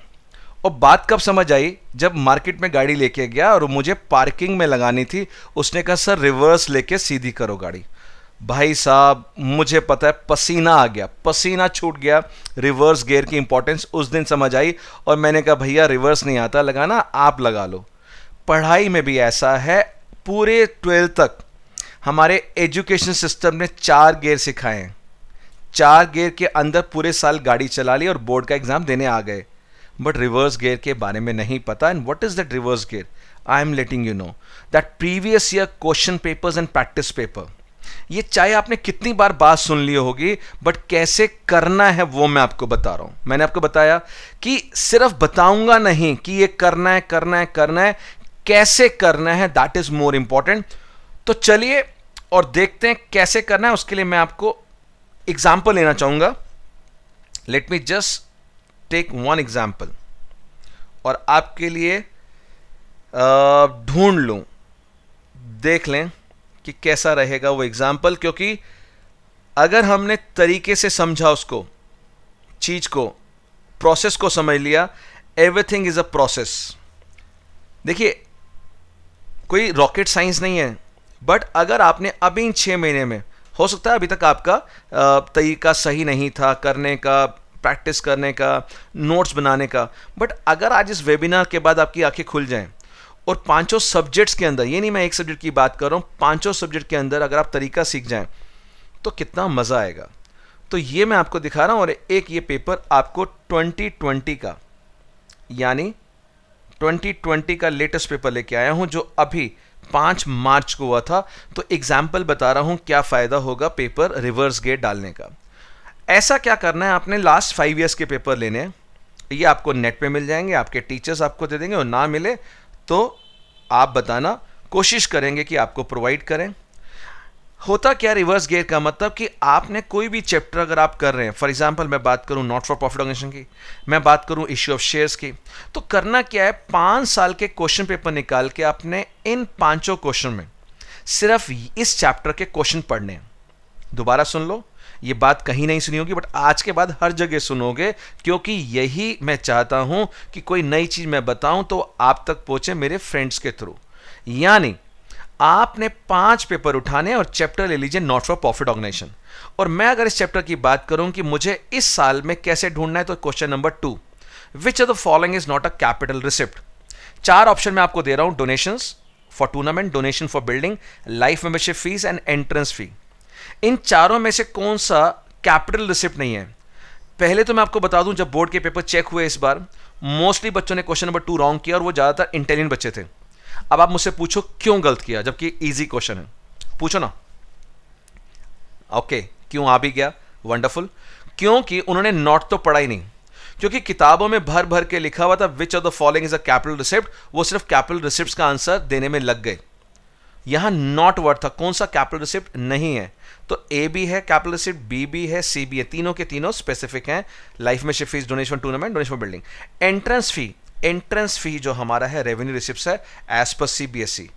और बात कब समझ आई, जब मार्केट में गाड़ी लेके गया और मुझे पार्किंग में लगानी थी, उसने कहा सर रिवर्स लेके सीधी करो गाड़ी। भाई साहब मुझे पता है, पसीना आ गया, पसीना छूट गया। रिवर्स गियर की इंपॉर्टेंस उस दिन समझ आई, और मैंने कहा भैया रिवर्स नहीं आता लगाना, आप लगा लो। पढ़ाई में भी ऐसा है, पूरे 12 तक हमारे एजुकेशन सिस्टम ने 4 गियर सिखाए हैं, 4 गियर के अंदर पूरे साल गाड़ी चला ली और बोर्ड का एग्जाम देने आ गए, बट रिवर्स गियर के बारे में नहीं पता। And what is that reverse gear? I am letting you know that previous year question papers and practice paper, ये चाहे आपने कितनी बार बात सुन ली होगी, बट कैसे करना है वो मैं आपको बता रहा हूं। मैंने आपको बताया कि सिर्फ बताऊंगा नहीं कि ये करना है, करना है, करना है, कैसे करना है, दैट इज मोर इंपॉर्टेंट। तो चलिए और देखते हैं कैसे करना है। उसके लिए मैं आपको एग्जाम्पल लेना चाहूंगा। Let me just take one example और आपके लिए ढूंढ लूं, देख लें कि कैसा रहेगा वो एग्जाम्पल, क्योंकि अगर हमने तरीके से समझा उसको, चीज को, प्रोसेस को समझ लिया, एवरीथिंग इज अ प्रोसेस। देखिए कोई रॉकेट साइंस नहीं है, बट अगर आपने अभी 6 महीने में, हो सकता है अभी तक आपका तरीका सही नहीं था करने का, प्रैक्टिस करने का, नोट्स बनाने का, बट अगर आज इस वेबिनार के बाद आपकी आंखें खुल जाएं और 5 सब्जेक्ट्स के अंदर, ये नहीं मैं एक सब्जेक्ट की बात कर रहा हूं, 5 सब्जेक्ट के अंदर अगर आप तरीका सीख जाएं तो कितना मजा आएगा। तो ये मैं आपको दिखा रहा हूं। और एक ये पेपर आपको 2020 का, यानी 2020 का लेटेस्ट पेपर लेके आया हूं, जो अभी 5 मार्च को हुआ था। तो एग्जाम्पल बता रहा हूं क्या फायदा होगा पेपर रिवर्स गेट डालने का। ऐसा क्या करना है, आपने लास्ट 5 ईयर्स के पेपर लेने हैं, ये आपको नेट पे मिल जाएंगे, आपके टीचर्स आपको दे देंगे, और ना मिले तो आप बताना, कोशिश करेंगे कि आपको प्रोवाइड करें। होता क्या रिवर्स गेट का मतलब कि आपने कोई भी चैप्टर अगर आप कर रहे हैं, फॉर एग्जांपल मैं बात करूं नॉट फॉर प्रॉफिट ऑर्गेनाइजेशन की, मैं बात करूं इश्यू ऑफ शेयर्स की, तो करना क्या है, 5 साल के क्वेश्चन पेपर निकाल के आपने इन 5 क्वेश्चन में सिर्फ इस चैप्टर के क्वेश्चन पढ़ने हैं। दोबारा सुन लो, ये बात कहीं नहीं सुनी होगी, बट आज के बाद हर जगह सुनोगे, क्योंकि यही मैं चाहता हूं कि कोई नई चीज मैं बताऊं तो आप तक पहुंचे मेरे फ्रेंड्स के थ्रू। यानी आपने 5 पेपर उठाने और चैप्टर ले लीजिए नॉट फॉर प्रॉफिट ऑर्गेनाइजेशन। और मैं अगर इस चैप्टर की बात करूं कि मुझे इस साल में कैसे ढूंढना है, तो question number 2, which of the following is not a capital receipt. 4 option मैं आपको दे रहा हूं, donations for tournament, donation for building, life membership fees and entrance fee. इन चारों में से कौन सा कैपिटल रिसिप्ट नहीं है? पहले तो मैं आपको बता दूं, जब बोर्ड के पेपर चेक हुए इस बार, मोस्टली बच्चों ने क्वेश्चन नंबर 2 रॉन्ग किया, और वो ज्यादातर इंटेलिजेंट बच्चे थे। अब आप मुझसे पूछो क्यों गलत किया, जबकि इजी क्वेश्चन है, पूछो ना। ओके, क्यों आ भी गया, वंडरफुल। क्योंकि उन्होंने नॉट तो पढ़ा ही नहीं, क्योंकि किताबों में भर भर के लिखा हुआ था विच of the following is a capital receipt, वो सिर्फ कैपिटल रिसिप्ट का आंसर देने में लग गए। यहां नॉट वर्ड था, कौन सा कैपिटल रिसिप्ट नहीं है, तो ए भी है कैपिटल रिसिप्ट, बी भी है, सी भी है, तीनों के तीनों स्पेसिफिक हैं, life membership fees, donation tournament, donation building. Entrance fee, entrance fee जो हमारा है रेवेन्यू रिसिप्ट है as per CBSE.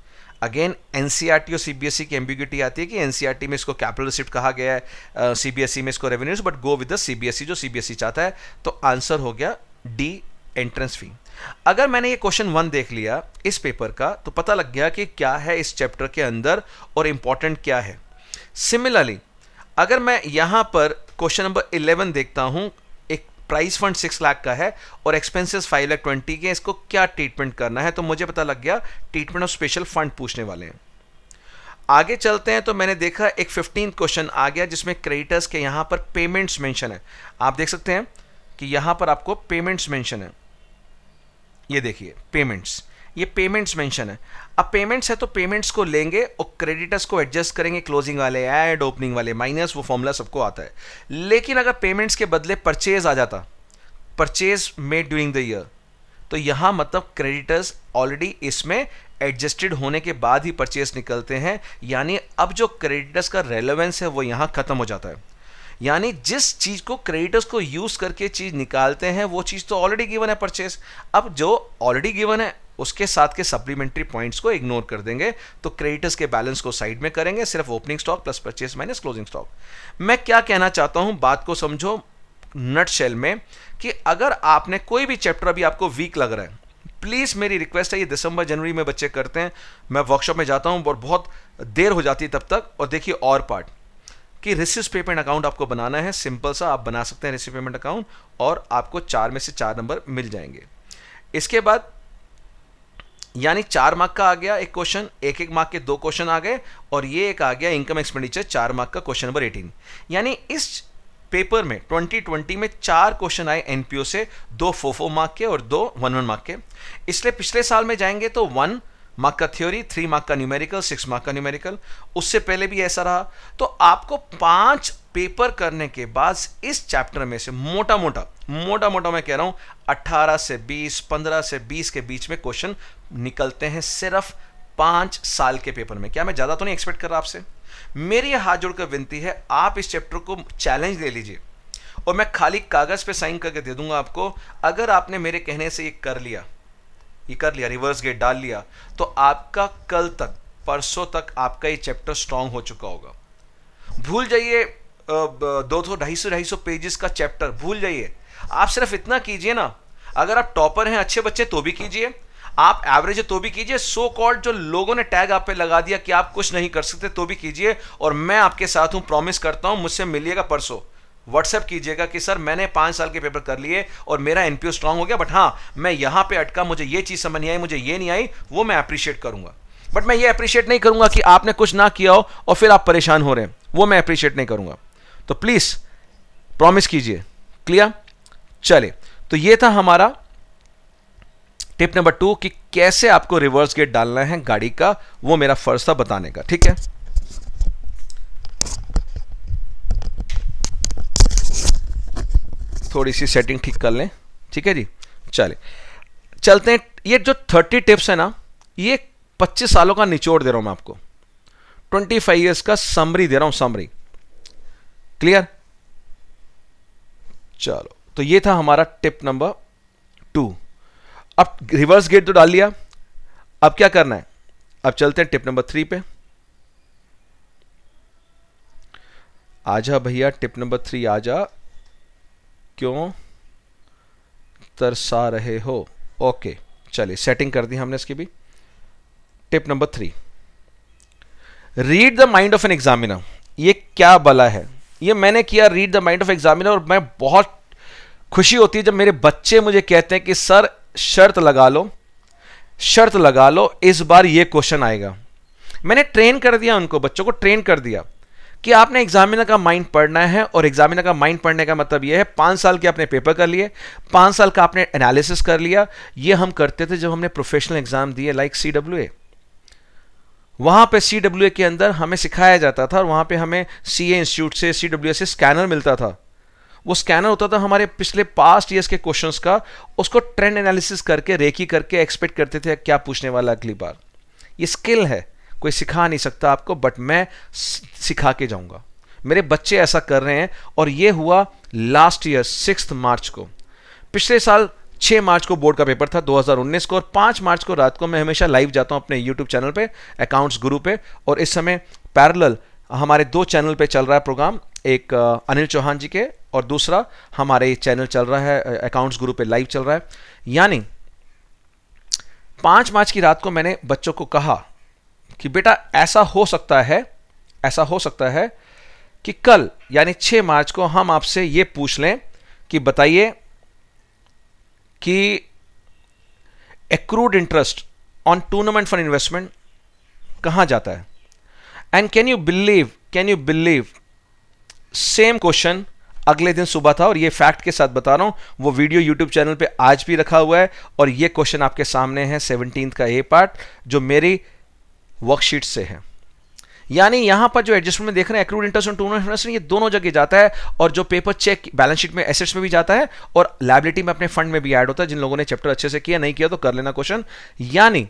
Again NCERT और सीबीएसई की एम्बिग्यूटी आती है कि एनसीईआरटी में इसको कैपिटल रिसिप्ट कहा गया है, सीबीएसई में इसको revenues, but go with the CBSE जो सीबीएसई चाहता है। तो आंसर हो गया डी, एंट्रेंस फी। अगर मैंने ये क्वेश्चन 1 देख लिया इस पेपर का, तो पता लग गया कि क्या है इस चैप्टर के अंदर और इंपॉर्टेंट क्या है। सिमिलरली अगर मैं यहां पर क्वेश्चन नंबर 11 देखता हूं, एक प्राइस फंड 6 लाख का है और एक्सपेंसेस 5,20,000 के, इसको क्या ट्रीटमेंट करना है, तो मुझे पता लग गया ट्रीटमेंट ऑफ स्पेशल फंड पूछने वाले हैं। आगे चलते हैं, तो मैंने देखा एक 15 क्वेश्चन आ गया जिसमें क्रेडिटर्स के यहां पर पेमेंट्स मेंशन है। आप देख सकते हैं कि यहां पर आपको पेमेंट्स मेंशन है, ये देखिए पेमेंट्स, ये पेमेंट्स मेंशन है। अब पेमेंट्स है तो पेमेंट्स को लेंगे और क्रेडिटर्स को एडजस्ट करेंगे, क्लोजिंग वाले ऐड, ओपनिंग वाले माइनस, वो फॉर्मूला सबको आता है। लेकिन अगर पेमेंट्स के बदले परचेज आ जाता, purchase made during the year, तो यहां मतलब क्रेडिटर्स ऑलरेडी इसमें एडजस्टेड होने के बाद ही परचेज निकलते हैं, यानी अब जो क्रेडिटर्स का रेलेवेंस है वो यहां खत्म हो जाता है। यानी जिस चीज को क्रेडिटर्स को यूज करके चीज निकालते हैं वो चीज तो ऑलरेडी गिवन है परचेज। अब जो ऑलरेडी गिवन है उसके साथ के सप्लीमेंट्री पॉइंट्स को इग्नोर कर देंगे, तो क्रेडिटर्स के बैलेंस को साइड में करेंगे, सिर्फ opening stock plus purchase minus closing stock. मैं क्या कहना चाहता हूं, बात को समझो नटशेल में, कि अगर आपने कोई भी चैप्टर अभी आपको वीक लग रहा है, प्लीज मेरी रिक्वेस्ट है, ये दिसंबर जनवरी में बच्चे करते हैं, मैं वर्कशॉप में जाता हूं और बहुत देर हो जाती है तब तक। और देखिए और पार्ट कि रिसीव्ड पेमेंट अकाउंट आपको बनाना है, सिंपल सा आप बना सकते हैं रिसीव्ड पेमेंट अकाउंट, और आपको 4 में से 4 नंबर मिल जाएंगे। इसके बाद यानी 4 मार्क का आ गया एक क्वेश्चन, एक मार्क के 2 क्वेश्चन आ गए, और ये एक आ गया इनकम एक्सपेंडिचर 4 मार्क का क्वेश्चन नंबर 18। यानी इस पेपर में 2020 में 4 क्वेश्चन आए एनपीओ से, 2 4 मार्क के और 2 1 मार्क के। इसलिए पिछले साल में जाएंगे तो 1 मार्क का थ्योरी, 3 मार्क का न्यूमेरिकल, 6 मार्क का न्यूमेरिकल, उससे पहले भी ऐसा रहा। तो आपको 5 पेपर करने के बाद इस चैप्टर में से मोटा मोटा मैं कह रहा हूं 18 से 20, 15 से 20 के बीच में क्वेश्चन निकलते हैं सिर्फ 5 साल के पेपर में। क्या मैं ज्यादा तो नहीं एक्सपेक्ट कर रहा आपसे? मेरी हाथ जोड़कर विनती है, आप इस चैप्टर को चैलेंज ले लीजिए और मैं खाली कागज पे साइन करके दे दूंगा आपको। अगर आपने मेरे कहने से ये कर लिया, रिवर्स गेट डाल लिया, तो आपका कल तक, परसों तक आपका ये चैप्टर स्ट्रांग हो चुका होगा। भूल जाइए 200-250 पेजेस का चैप्टर, भूल जाइए। आप सिर्फ इतना कीजिए ना, अगर आप टॉपर हैं, अच्छे बच्चे, तो भी कीजिए, आप एवरेज है तो भी कीजिए, सो कॉल्ड जो लोगों ने टैग आप पे लगा दिया कि आप कुछ नहीं कर सकते तो भी कीजिए, और मैं आपके साथ हूं, प्रॉमिस करता हूं। मुझसे मिलिएगा परसों, व्हाट्सएप कीजिएगा कि सर मैंने 5 साल के पेपर कर लिए और मेरा एनपीओ स्ट्रांग हो गया, बट हाँ मैं यहां पे अटका, मुझे ये चीज समझ नहीं आई, मुझे ये नहीं आई, वो मैं अप्रिशिएट करूंगा। बट मैं ये अप्रिशिएट नहीं करूंगा कि आपने कुछ ना किया हो और फिर आप परेशान हो रहे हैं, वो मैं अप्रिशिएट नहीं करूंगा। तो प्लीज प्रॉमिस कीजिए। क्लियर? चले, तो ये था हमारा टिप नंबर 2 कि कैसे आपको रिवर्स गेट डालना है गाड़ी का, वो मेरा फर्ज था बताने का, ठीक है। थोड़ी सी सेटिंग ठीक कर लें, ठीक है जी। चलिए चलते हैं। ये जो 30 टिप्स है ना, ये 25 सालों का निचोड़ दे रहा हूं मैं आपको, 25 ईयर्स का समरी दे रहा हूं, समरी। क्लियर? चलो, तो ये था हमारा टिप नंबर 2। अब रिवर्स गेट तो डाल लिया, अब क्या करना है? अब चलते हैं टिप नंबर 3 पे। आजा भैया, टिप नंबर 3 आजा, क्यों तरसा रहे हो? ओके, चलिए सेटिंग कर दी हमने इसकी भी। Tip number 3, read the mind of an examiner. ये क्या बला है? ये मैंने किया read the mind of examiner, और मैं बहुत खुशी होती है जब मेरे बच्चे मुझे कहते हैं कि सर शर्त लगा लो, शर्त लगा लो, इस बार ये क्वेश्चन आएगा। मैंने ट्रेन कर दिया उनको, बच्चों को ट्रेन कर दिया कि आपने एग्जामिनर का माइंड पढ़ना है, और एग्जामिनर का माइंड पढ़ने का मतलब यह है 5 साल के आपने पेपर कर लिए, 5 साल का आपने एनालिसिस कर लिया। ये हम करते थे जब हमने प्रोफेशनल एग्जाम दिए, लाइक CWA। वहां पे CWA के अंदर हमें सिखाया जाता था, और वहां पे हमें CA इंस्टीट्यूट से, CWA से स्कैनर मिलता था। वो स्कैनर होता था हमारे पिछले पास्ट ईयर्स के क्वेश्चंस का, उसको ट्रेंड एनालिसिस करके, रेकी करके एक्सपेक्ट करते थे क्या पूछने वाला अगली बार। ये स्किल है, कोई सिखा नहीं सकता आपको, बट मैं सिखा के जाऊंगा। मेरे बच्चे ऐसा कर रहे हैं, और ये हुआ लास्ट ईयर 6 मार्च को। पिछले साल 6 मार्च को बोर्ड का पेपर था 2019 को, और 5 मार्च को रात को मैं हमेशा लाइव जाता हूं अपने यूट्यूब चैनल पे, अकाउंट्स गुरु पे। और इस समय पैरेलल हमारे 2 चैनल पे चल रहा है प्रोग्राम, एक अनिल चौहान जी के, और दूसरा हमारे चैनल चल रहा है अकाउंट्स गुरु पे लाइव चल रहा है। यानी 5 मार्च की रात को मैंने बच्चों को कहा कि बेटा ऐसा हो सकता है, ऐसा हो सकता है कि कल यानी 6 मार्च को हम आपसे ये पूछ लें कि बताइए कि accrued interest on tournament for investment कहां जाता है। And can you believe same question अगले दिन सुबह था, और ये फैक्ट के साथ बता रहा हूं, वो वीडियो यूट्यूब चैनल पे आज भी रखा हुआ है, और ये क्वेश्चन आपके सामने है 17 का ए पार्ट, जो मेरी वर्कशीट से है। यानी यहां पर जो एडजस्टमेंट देख रहे हैं, accrued interest on tournament investment, ये दोनों जगह जाता है, और जो पेपर चेक बैलेंस शीट में एसेट्स में भी जाता है, और लायबिलिटी में अपने फंड में भी ऐड होता है। जिन लोगों ने चैप्टर अच्छे से किया, नहीं किया तो कर लेना क्वेश्चन। यानी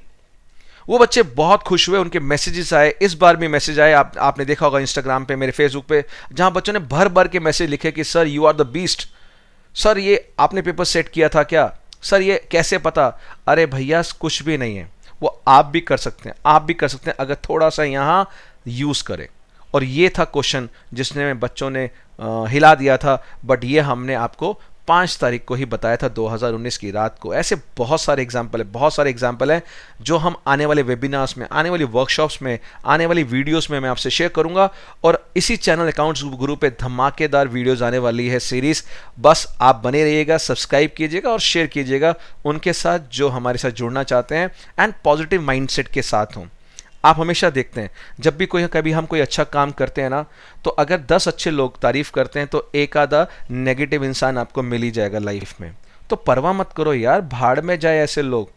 वो बच्चे बहुत खुश हुए, उनके मैसेजेस आए, इस बार भी मैसेज आए, आपने देखा होगा इंस्टाग्राम पे, मेरे फेसबुक पे, जहां बच्चों ने भर भर के मैसेज लिखे कि sir you are the beast, sir ये आपने पेपर सेट किया था क्या, सर ये कैसे पता। अरे भैया कुछ भी नहीं है, वो आप भी कर सकते हैं, आप भी कर सकते हैं अगर थोड़ा सा यहां यूज करें। और ये था क्वेश्चन जिसने बच्चों ने हिला दिया था, बट ये हमने आपको 5 तारीख को ही बताया था 2019 की रात को। ऐसे बहुत सारे एग्जाम्पल है, बहुत सारे एग्जाम्पल हैं जो हम आने वाले वेबिनार्स में, आने वाली वर्कशॉप्स में, आने वाली वीडियोस में मैं आपसे शेयर करूंगा। और इसी चैनल अकाउंट्स गुरु पे धमाकेदार वीडियोस आने वाली है सीरीज। बस आप बने रहिएगा, सब्सक्राइब कीजिएगा और शेयर कीजिएगा उनके साथ जो हमारे साथ जुड़ना चाहते हैं एंड पॉजिटिव माइंडसेट के साथ हों। आप हमेशा देखते हैं जब भी कभी हम कोई अच्छा काम करते हैं ना, तो अगर 10 अच्छे लोग तारीफ करते हैं तो एक आधा नेगेटिव इंसान आपको मिल ही जाएगा लाइफ में। तो परवाह मत करो यार, भाड़ में जाए ऐसे लोग।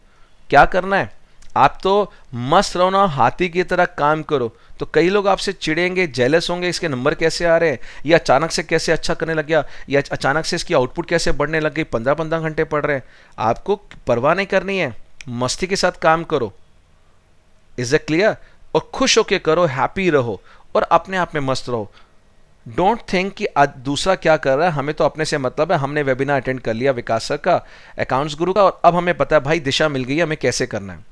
क्या करना है, आप तो मस्त रहो ना, हाथी की तरह काम करो। तो कई लोग आपसे चिढ़ेंगे, जेलस होंगे, इसके नंबर कैसे आ रहे हैं, या अचानक से कैसे अच्छा करने लग गया, या अचानक से इसकी आउटपुट कैसे बढ़ने लग गई, 15-15 घंटे पढ़ रहे हैं। आपको परवाह नहीं करनी है, मस्ती के साथ काम करो। Is it clear? और खुश होके करो, हैप्पी रहो और अपने आप में मस्त रहो। डोंट थिंक कि दूसरा क्या कर रहा है, हमें तो अपने से मतलब है। हमने वेबिनार अटेंड कर लिया विकास सर का, अकाउंट्स गुरु का, और अब हमें पता है भाई दिशा मिल गई है हमें कैसे करना है।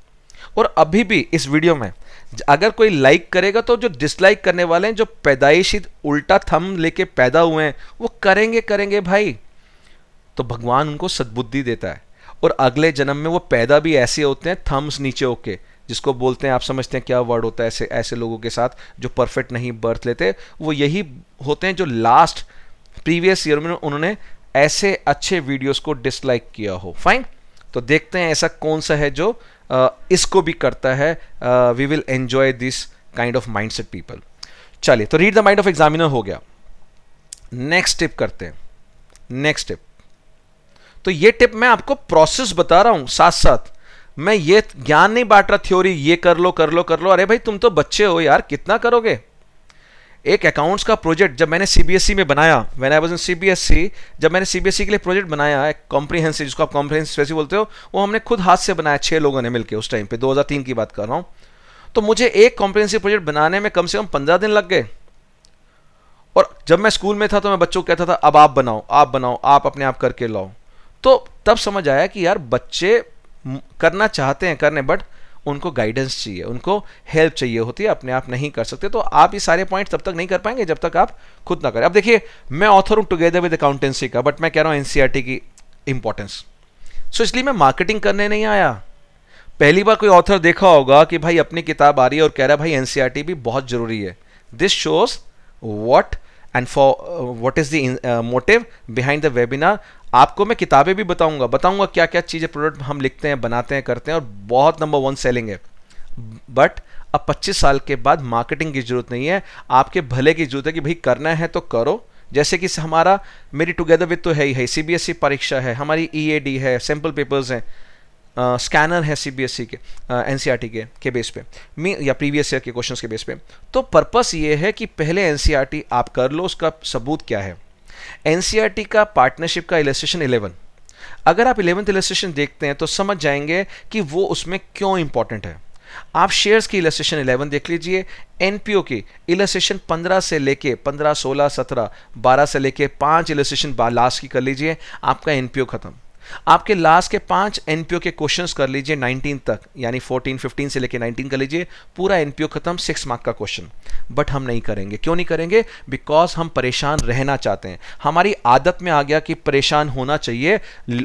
और अभी भी इस वीडियो में अगर कोई लाइक करेगा तो जो डिसलाइक करने वाले हैं, जो पैदाइशी उल्टा थंब लेके पैदा हुए हैं, वो करेंगे भाई। तो भगवान उनको सद्बुद्धि देता है, और अगले जन्म में वो पैदा भी ऐसे होते हैं थम्स नीचे होके, जिसको बोलते हैं, आप समझते हैं क्या वर्ड होता है ऐसे लोगों के साथ जो परफेक्ट नहीं बर्थ लेते। वो यही होते हैं जो लास्ट प्रीवियस ईयर में उन्होंने ऐसे अच्छे वीडियोस को डिसलाइक किया हो। फाइन, तो देखते हैं ऐसा कौन सा है जो इसको भी करता है। We will enjoy this kind of mindset people. चलिए, तो read the mind of examiner हो गया। नेक्स्ट टिप करते हैं। नेक्स्ट टिप, तो ये टिप मैं आपको प्रोसेस बता रहा हूं साथ साथ, मैं ये ज्ञान नहीं बांट रहा थ्योरी, ये कर लो कर लो कर लो, अरे भाई तुम तो बच्चे हो यार, कितना करोगे। एक अकाउंट्स का प्रोजेक्ट जब मैंने सीबीएसई में बनाया, when I was in CBSE, जब मैंने सीबीएसई के लिए प्रोजेक्ट बनाया, एक कॉम्प्रिहेंसिव, जिसको आप कॉम्प्रिहेंसिव वैसे बोलते हो, वो हमने खुद हाथ से बनाया 6 लोगों ने मिलकर, उस टाइम पे 2003 की बात कर रहा हूँ। तो मुझे एक कॉम्प्रिहेंसिव प्रोजेक्ट बनाने में कम से कम 15 दिन लग गए। और जब मैं स्कूल में था तो मैं बच्चों को कहता था अब आप बनाओ, आप बनाओ, आप अपने आप करके लाओ। तो तब समझ आया कि यार बच्चे करना चाहते हैं करने, बट उनको गाइडेंस चाहिए, उनको हेल्प चाहिए होती है, अपने आप नहीं कर सकते। तो आप ये सारे पॉइंट्स तब तक नहीं कर पाएंगे जब तक आप खुद ना करें। अब देखिए, मैं ऑथर हूं टुगेदर विद अकाउंटेंसी का, बट मैं कह रहा हूं एनसीईआरटी की इंपॉर्टेंस। सो इसलिए मैं मार्केटिंग करने नहीं आया। पहली बार कोई ऑथर देखा होगा कि भाई अपनी किताब आ रही है और कह रहा है भाई एनसीईआरटी भी बहुत जरूरी है। This shows what and for what is the motive behind the webinar. आपको मैं किताबें भी बताऊंगा क्या क्या चीज़ें प्रोडक्ट हम लिखते हैं, बनाते हैं, करते हैं, और बहुत नंबर 1 सेलिंग है। बट अब 25 साल के बाद मार्केटिंग की जरूरत नहीं है, आपके भले की जरूरत है कि भाई करना है तो करो। जैसे कि हमारा मेरी टुगेदर विद तो है ही है, सीबीएसई परीक्षा है, हमारी ईएडी है, सैम्पल पेपर्स हैं, स्कैनर है सीबीएसई के, एनसीईआरटी के बेस पे, या प्रीवियस ईयर के क्वेश्चंस के बेस पे। तो पर्पस ये है कि पहले एनसीईआरटी आप कर लो। उसका सबूत क्या है? एनसीईआरटी का पार्टनरशिप का इलस्ट्रेशन 11, अगर आप 11th इलस्ट्रेशन देखते हैं तो समझ जाएंगे कि वो उसमें क्यों इंपॉर्टेंट है। आप शेयर्स की इलस्ट्रेशन 11 देख लीजिए, एनपीओ की इलस्ट्रेशन 15 से लेके 15, 16, 17, 12 से लेके 5 इलस्ट्रेशन लास्ट की कर लीजिए, आपका एनपीओ खत्म। आपके लास्ट के 5 एनपीओ के क्वेश्चंस कर लीजिए 19 तक, यानी 14, 15 से लेके 19 कर लीजिए, पूरा एनपीओ खत्म, 6 मार्क का क्वेश्चन। बट हम नहीं करेंगे। क्यों नहीं करेंगे? बिकॉज हम परेशान रहना चाहते हैं। हमारी आदत में आ गया कि परेशान होना चाहिए,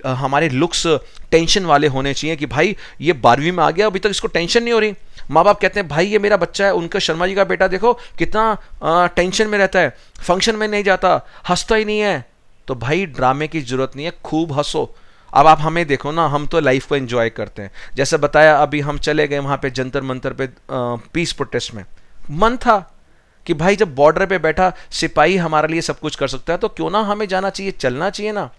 हमारे लुक्स टेंशन वाले होने चाहिए कि भाई ये 12वीं में आ गया, अभी तक इसको टेंशन नहीं हो रही। माँ बाप कहते हैं भाई ये मेरा बच्चा है, उनका शर्मा जी का बेटा देखो कितना टेंशन में रहता है, फंक्शन में नहीं जाता, हंसता ही नहीं है। तो भाई ड्रामे की जरूरत नहीं है, खूब हंसो। अब आप हमें देखो ना, हम तो लाइफ को एंजॉय करते हैं। जैसे बताया, अभी हम चले गए वहाँ पे जंतर मंतर पे पीस प्रोटेस्ट में। मन था कि भाई जब बॉर्डर पे बैठा सिपाही हमारे लिए सब कुछ कर सकता है तो क्यों ना हमें जाना चाहिए, चलना चाहिए ना,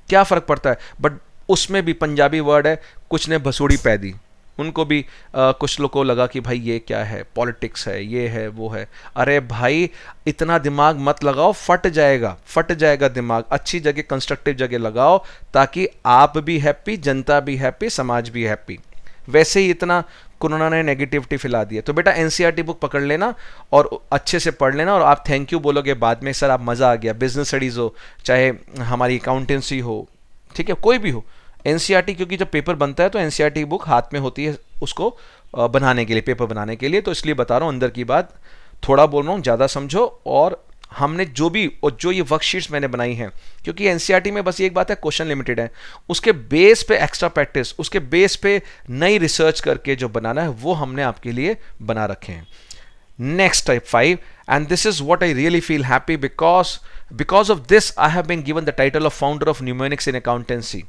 क्या फ़र्क पड़ता है। बट उसमें भी पंजाबी वर्ड है, कुछ ने भसूड़ी पैदी, उनको भी कुछ लोगों को लगा कि भाई ये क्या है, पॉलिटिक्स है, ये है, वो है। अरे भाई इतना दिमाग मत लगाओ, फट जाएगा दिमाग। अच्छी जगह, कंस्ट्रक्टिव जगह लगाओ, ताकि आप भी हैप्पी, जनता भी हैप्पी, समाज भी हैप्पी। वैसे ही इतना कोरोना ने नेगेटिविटी फैला दी है। तो बेटा एनसीईआरटी बुक पकड़ लेना और अच्छे से पढ़ लेना, और आप थैंक यू बोलोगे बाद में, सर आप मज़ा आ गया। बिजनेस स्टडीज़ हो, चाहे हमारी अकाउंटेंसी हो, ठीक है, कोई भी हो, एनसीईआरटी, क्योंकि जब पेपर बनता है तो एनसीईआरटी बुक हाथ में होती है उसको बनाने के लिए, पेपर बनाने के लिए। तो इसलिए बता रहा हूँ, अंदर की बात थोड़ा बोल रहा हूँ, ज़्यादा समझो। और हमने जो ये वर्कशीट्स मैंने बनाई हैं, क्योंकि एनसीईआरटी में बस ये एक बात है, क्वेश्चन लिमिटेड है, उसके बेस पे एक्स्ट्रा प्रैक्टिस, उसके बेस पे नई रिसर्च करके जो बनाना है वो हमने आपके लिए बना रखे हैं। Next, type 5, and this is what I really feel happy because of this I have been given the title of founder of Numonics in Accountancy.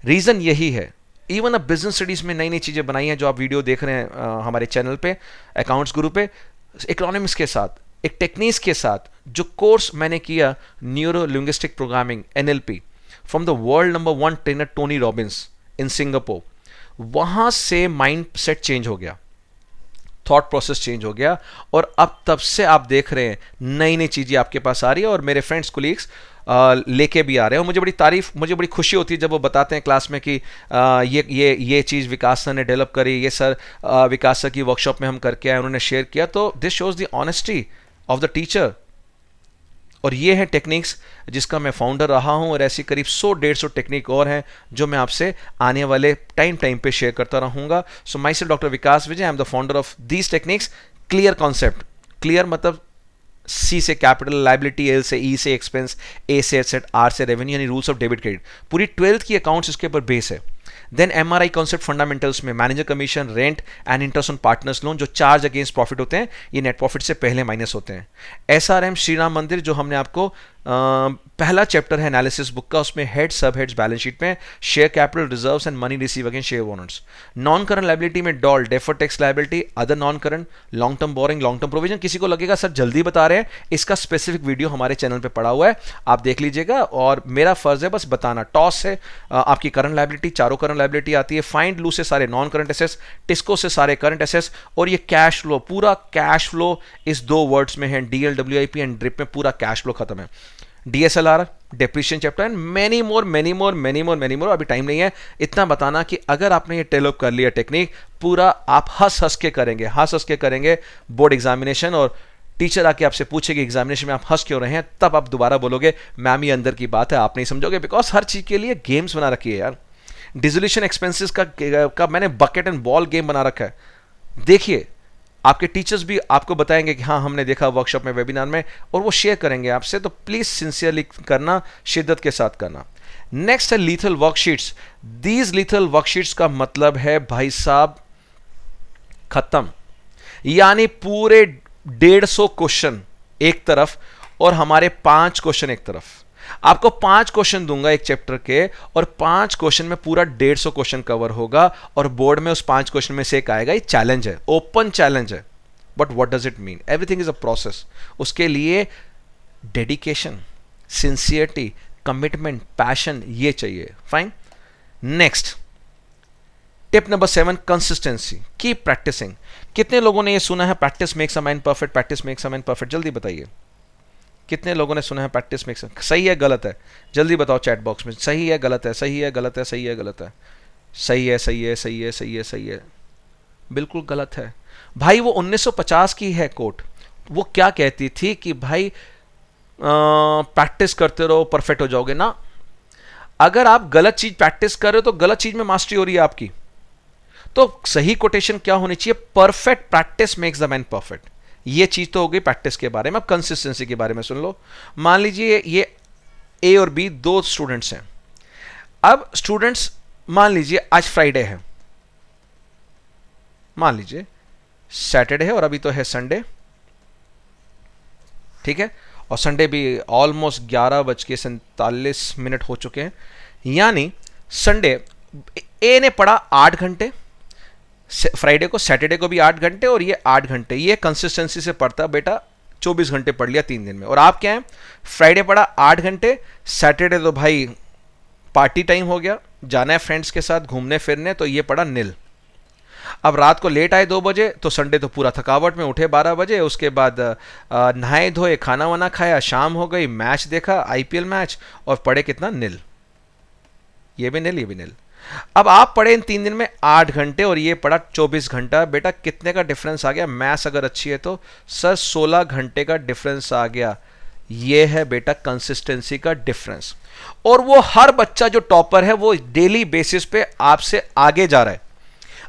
Reason यही है, इवन अब बिजनेस स्टडीज़ में नई नई चीज़ें बनाई हैं जो आप वीडियो देख रहे हैं हमारे चैनल पे, अकाउंट्स गुरु पे, इकोनॉमिक्स के साथ, एक टेक्निक्स के साथ, जो कोर्स मैंने किया neuro linguistic programming NLP from the world number 1 trainer Tony Robbins in Singapore, वहाँ से माइंड सेट चेंज हो गया, थॉट प्रोसेस चेंज हो गया, और अब तब से आप देख रहे हैं नई नई चीज़ें आपके पास आ रही है, और मेरे फ्रेंड्स कोलीग्स लेके भी आ रहे हैं। मुझे बड़ी खुशी होती है जब वो बताते हैं क्लास में कि ये चीज़ विकास सर ने डेवलप करी, ये सर विकास सर की वर्कशॉप में हम करके आए, उन्होंने शेयर किया। तो this shows the honesty of the teacher. और ये है टेक्निक्स जिसका मैं फाउंडर रहा हूं, और ऐसी करीब 100-150 टेक्निक और हैं जो मैं आपसे आने वाले टाइम पे शेयर करता रहूंगा। So myself doctor Vikas Vijay, I am the founder of these techniques. Clear concept, clear मतलब C से कैपिटल, लाइबिलिटी, L से E से एक्सपेंस, A से एसेट, R से रेवेन्यू, यानी रूल्स ऑफ डेबिट क्रेडिट, पूरी 12th की अकाउंट्स इसके ऊपर बेस है। देन MRI कॉन्सेप्ट फंडामेंटल्स में manager commission, rent and interest on partners loan, जो चार्ज अगेंस्ट प्रॉफिट होते हैं, ये नेट प्रॉफिट से पहले माइनस होते हैं। SRM श्रीराम मंदिर, जो हमने आपको पहला चैप्टर है एनालिसिस बुक का, उसमें head sub heads balance sheet में share capital, reserves and money receive against share warrants. Non current liability में doll, deferred tax liability, other non current, long term borrowing, long term provision. किसी को लगेगा sir जल्दी बता रहे हैं, इसका स्पेसिफिक वीडियो हमारे चैनल पे पड़ा हुआ है, आप देख लीजिएगा। और मेरा फर्ज है बस बताना। टॉस से आपकी करंट लायबिलिटी, चारों करंट लायबिलिटी आती है। फाइंड लू से सारे नॉन करंट एसेट्स, टिस्को से सारे करंट एसेट्स, और ये कैश फ्लो, पूरा कैश फ्लो इस दो वर्ड्स में है, DLWIP एंड ड्रिप में पूरा कैश फ्लो खत्म है। DSLR, depreciation chapter and many more. अभी टाइम नहीं है, इतना बताना कि अगर आपने ये टेलअप कर लिया टेक्निक, पूरा आप हंस के करेंगे बोर्ड एग्जामिनेशन, और टीचर आके आपसे पूछेगी एग्जामिनेशन में आप हंस क्यों रहे हैं, तब आप दोबारा बोलोगे मैम ये अंदर की बात है, आप नहीं समझोगे। बिकॉज हर चीज के लिए गेम्स बना रखी है यार। डिसोल्यूशन एक्सपेंसेस का मैंने बकेट एंड बॉल गेम बना रखा है। देखिए, आपके टीचर्स भी आपको बताएंगे कि हाँ हमने देखा वर्कशॉप में, वेबिनार में, और वो शेयर करेंगे आपसे। तो प्लीज सिंसियरली करना, शिद्दत के साथ करना। नेक्स्ट है lethal worksheets. These lethal worksheets का मतलब है भाई साहब खत्म, यानी पूरे 150 क्वेश्चन एक तरफ और हमारे 5 क्वेश्चन एक तरफ। आपको 5 क्वेश्चन दूंगा एक चैप्टर के, और 5 क्वेश्चन में पूरा 150 क्वेश्चन कवर होगा, और बोर्ड में उस 5 क्वेश्चन में से एक आएगा। ये चैलेंज है, ओपन चैलेंज है। But what does it mean? Everything is a process. उसके लिए डेडिकेशन, सिंसियरिटी, कमिटमेंट, पैशन, ये चाहिए। Fine. Next tip number 7, consistency, keep practising. कितने लोगों ने ये सुना है practice makes a man perfect, practice makes a man perfect? जल्दी बताइए, कितने लोगों ने सुना है प्रैक्टिस मेक्स? सही है गलत है? जल्दी बताओ चैट बॉक्स में, सही है गलत है, सही है गलत है, सही है गलत है, सही है, सही है, सही है, सही है, सही है। बिल्कुल गलत है भाई। वो 1950 की है कोट। वो क्या कहती थी कि भाई प्रैक्टिस करते रहो परफेक्ट हो जाओगे ना। अगर आप गलत चीज प्रैक्टिस कर रहे हो तो गलत चीज में मास्टरी हो रही है आपकी। तो सही कोटेशन क्या होनी चाहिए? Perfect practice makes the man perfect. ये चीज तो हो गई प्रैक्टिस के बारे में। अब कंसिस्टेंसी के बारे में सुन लो। मान लीजिए ये ए और बी दो स्टूडेंट्स हैं। अब स्टूडेंट्स, मान लीजिए आज फ्राइडे है, मान लीजिए सैटरडे है, और अभी तो है संडे, ठीक है, और संडे भी ऑलमोस्ट 11:47 हो चुके हैं। यानी संडे ए ने पढ़ा 8 घंटे, फ्राइडे को, सैटरडे को भी 8 घंटे, और ये 8 घंटे। ये कंसिस्टेंसी से पढ़ता बेटा 24 घंटे पढ़ लिया 3 दिन में। और आप क्या है, फ्राइडे पढ़ा 8 घंटे, सैटरडे तो भाई पार्टी टाइम हो गया, जाना है फ्रेंड्स के साथ घूमने फिरने, तो ये पढ़ा नील। अब रात को लेट आए 2 बजे, तो संडे तो पूरा थकावट में उठे 12 बजे, उसके बाद नहाए धोए, खाना वाना खाया, शाम हो गई, मैच देखा, IPL मैच, और पढ़े कितना? नील। ये भी नील, ये भी नील। अब आप पढ़े इन 3 दिन में 8 घंटे, और ये पढ़ा 24 घंटा। बेटा कितने का डिफरेंस आ गया? मैथ्स अगर अच्छी है तो सर 16 घंटे का डिफरेंस आ गया। ये है बेटा कंसिस्टेंसी का डिफरेंस। और वो हर बच्चा जो टॉपर है वो डेली बेसिस पे आपसे आगे जा रहा है,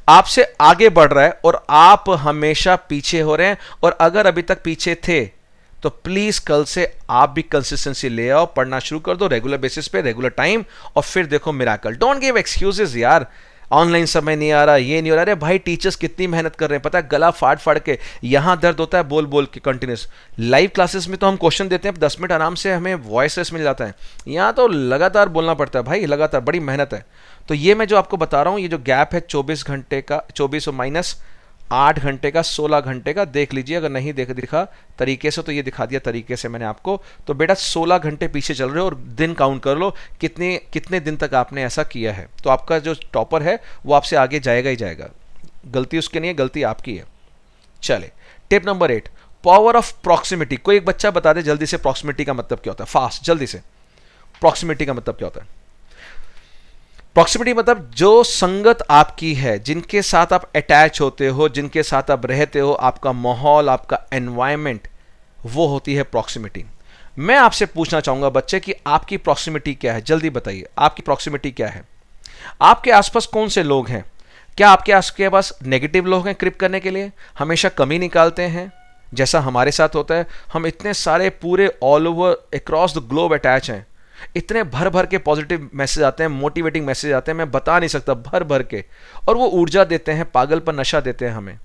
आपसे आगे बढ़ रहा है, और आप हमेशा पीछे हो रहे हैं। और अगर अभी तक पीछे थे तो प्लीज कल से आप भी कंसिस्टेंसी ले आओ, पढ़ना शुरू कर दो रेगुलर बेसिस पे, रेगुलर टाइम, और फिर देखो मिराकल। डोंट गिव एक्सक्यूजेस यार, ऑनलाइन समय नहीं आ रहा, ये नहीं हो रहा। अरे भाई टीचर्स कितनी मेहनत कर रहे हैं, पता है, गला फाड़ फाड़ के, यहां दर्द होता है बोल बोल के कंटिन्यूस। लाइव क्लासेस में तो हम क्वेश्चन देते हैं, 10 मिनट आराम से हमें वॉइस रेस मिल जाता है। यहाँ तो लगातार बोलना पड़ता है भाई, लगातार, बड़ी मेहनत है। तो ये मैं जो आपको बता रहा हूँ, ये जो गैप है 24 घंटे का, 24 और माइनस 8 घंटे का, 16 घंटे का, देख लीजिए। अगर नहीं दिखा तरीके से तो ये दिखा दिया तरीके से मैंने आपको। तो बेटा 16 घंटे पीछे चल रहे हो, और दिन काउंट कर लो कितने कितने दिन तक आपने ऐसा किया है। तो आपका जो टॉपर है वो आपसे आगे जाएगा ही जाएगा। गलती उसके नहीं है, गलती आपकी है। चले tip number 8, power of proximity. कोई एक बच्चा बता दे जल्दी से प्रॉक्सिमिटी का मतलब क्या होता है, फास्ट, जल्दी से। प्रॉक्सिमिटी का मतलब क्या होता है? प्रॉक्सिमिटी मतलब जो संगत आपकी है, जिनके साथ आप अटैच होते हो, जिनके साथ आप रहते हो, आपका माहौल, आपका एनवायरनमेंट, वो होती है प्रॉक्सिमिटी। मैं आपसे पूछना चाहूंगा बच्चे कि आपकी प्रॉक्सिमिटी क्या है? जल्दी बताइए, आपकी प्रॉक्सिमिटी क्या है? आपके आसपास कौन से लोग हैं? क्या आपके पास नेगेटिव लोग हैं क्रिप करने के लिए, हमेशा कमी निकालते हैं, जैसा हमारे साथ होता है? हम इतने सारे पूरे all over across the globe attach हैं, इतने भर भर के पॉजिटिव मैसेज आते हैं, मोटिवेटिंग मैसेज आते हैं, मैं बता नहीं सकता, भर भर के, और वो ऊर्जा देते हैं, पागल पर नशा देते हैं हमें।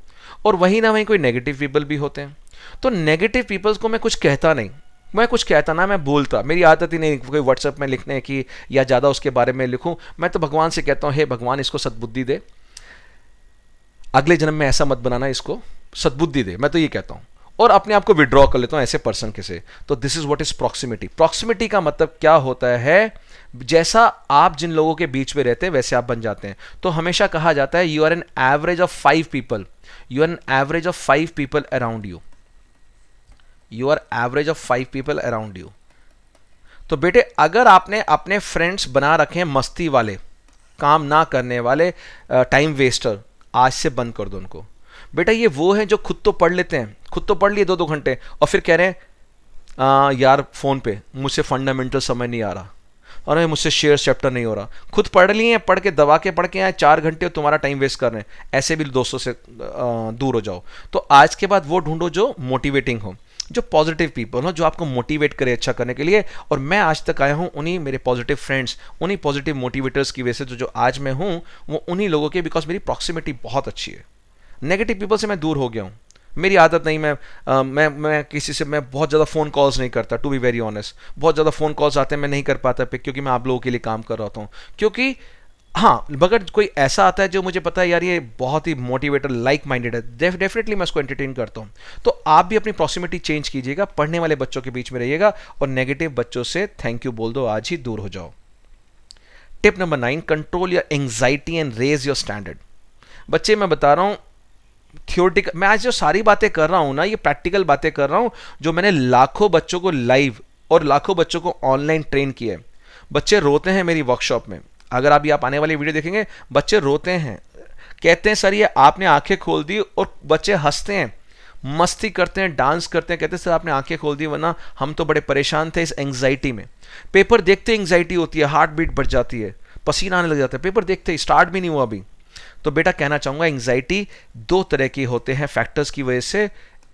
और वहीं ना वहीं कोई नेगेटिव पीपल भी होते हैं। तो नेगेटिव पीपल्स को मैं कुछ कहता नहीं, मैं कुछ कहता ना मैं बोलता, मेरी आदत ही नहीं कोई व्हाट्सएप में लिखने की या ज़्यादा उसके बारे में लिखूं। मैं तो भगवान से कहता हूँ, हे भगवान इसको सद्बुद्धि दे, अगले जन्म में ऐसा मत बनाना, इसको सद्बुद्धि दे, मैं तो ये कहता हूँ। और अपने आप को विड्रॉ कर लेता हूँ ऐसे पर्सन के से। तो this is what is proximity. Proximity का मतलब क्या होता है, जैसा आप जिन लोगों के बीच में रहते हैं वैसे आप बन जाते हैं। तो हमेशा कहा जाता है you are an average of 5 people, you are an average of 5 people around you, you are average of 5 people around you. तो बेटे अगर आपने अपने फ्रेंड्स बना रखे हैं मस्ती वाले, काम ना करने वाले, टाइम वेस्टर, आज से बंद कर दो उनको। बेटा ये वो हैं जो खुद तो पढ़ लेते हैं, खुद तो पढ़ लिए 2-2 घंटे और फिर कह रहे हैं यार फ़ोन पे मुझसे फंडामेंटल समझ नहीं आ रहा, अरे मुझसे शेयर चैप्टर नहीं हो रहा। खुद पढ़ लिए हैं, पढ़ के दबा के पढ़ के आए 4 घंटे और तुम्हारा टाइम वेस्ट कर रहे हैं। ऐसे भी दोस्तों से दूर हो जाओ। तो आज के बाद वो ढूंढो जो मोटिवेटिंग हो, जो पॉजिटिव पीपल हो, जो आपको मोटिवेट करे अच्छा करने के लिए। और मैं आज तक आया हूँ उन्हीं मेरे पॉजिटिव फ्रेंड्स, उन्हीं पॉजिटिव मोटिवेटर्स की वजह से। तो जो आज मैं हूँ वो उन्हीं लोगों के, बिकॉज मेरी प्रॉक्सिमिटी बहुत अच्छी है। नेगेटिव पीपल से मैं दूर हो गया हूँ, मेरी आदत नहीं। मैं किसी से, मैं बहुत ज़्यादा फ़ोन कॉल्स नहीं करता, टू बी वेरी ऑनेस्ट। बहुत ज़्यादा फ़ोन कॉल्स आते हैं, मैं नहीं कर पाता पिक, क्योंकि मैं आप लोगों के लिए काम कर रहा होता हूँ। क्योंकि हाँ, मगर कोई ऐसा आता है जो मुझे पता है यार ये बहुत ही मोटिवेटर, लाइक माइंडेड है, डेफिनेटली मैं उसको एंटरटेन करता हूँ। तो आप भी अपनी प्रॉक्सिमिटी चेंज कीजिएगा, पढ़ने वाले बच्चों के बीच में रहिएगा और नेगेटिव बच्चों से थैंक यू बोल दो, आज ही दूर हो जाओ। Tip number 9, control your anxiety and raise your standard. बच्चे मैं बता रहा हूँ थियोरिटिकल, मैं आज जो सारी बातें कर रहा हूँ ना, ये प्रैक्टिकल बातें कर रहा हूँ जो मैंने लाखों बच्चों को लाइव और लाखों बच्चों को ऑनलाइन ट्रेन किया है। बच्चे रोते हैं मेरी वर्कशॉप में, अगर अभी आप आने वाली वीडियो देखेंगे बच्चे रोते हैं, कहते हैं सर ये आपने आंखें खोल दी। और बच्चे हंसते हैं, मस्ती करते हैं, डांस करते हैं, कहते हैं सर आपने आंखें खोल दी, वरना हम तो बड़े परेशान थे इस एंग्जाइटी में। पेपर देखते एंग्जाइटी होती है, हार्ट बीट बढ़ जाती है, पसीना आने लग जाता है, पेपर देखते स्टार्ट भी नहीं हुआ अभी। तो बेटा कहना चाहूंगा एंग्जाइटी 2 तरह की होते हैं फैक्टर्स की वजह से।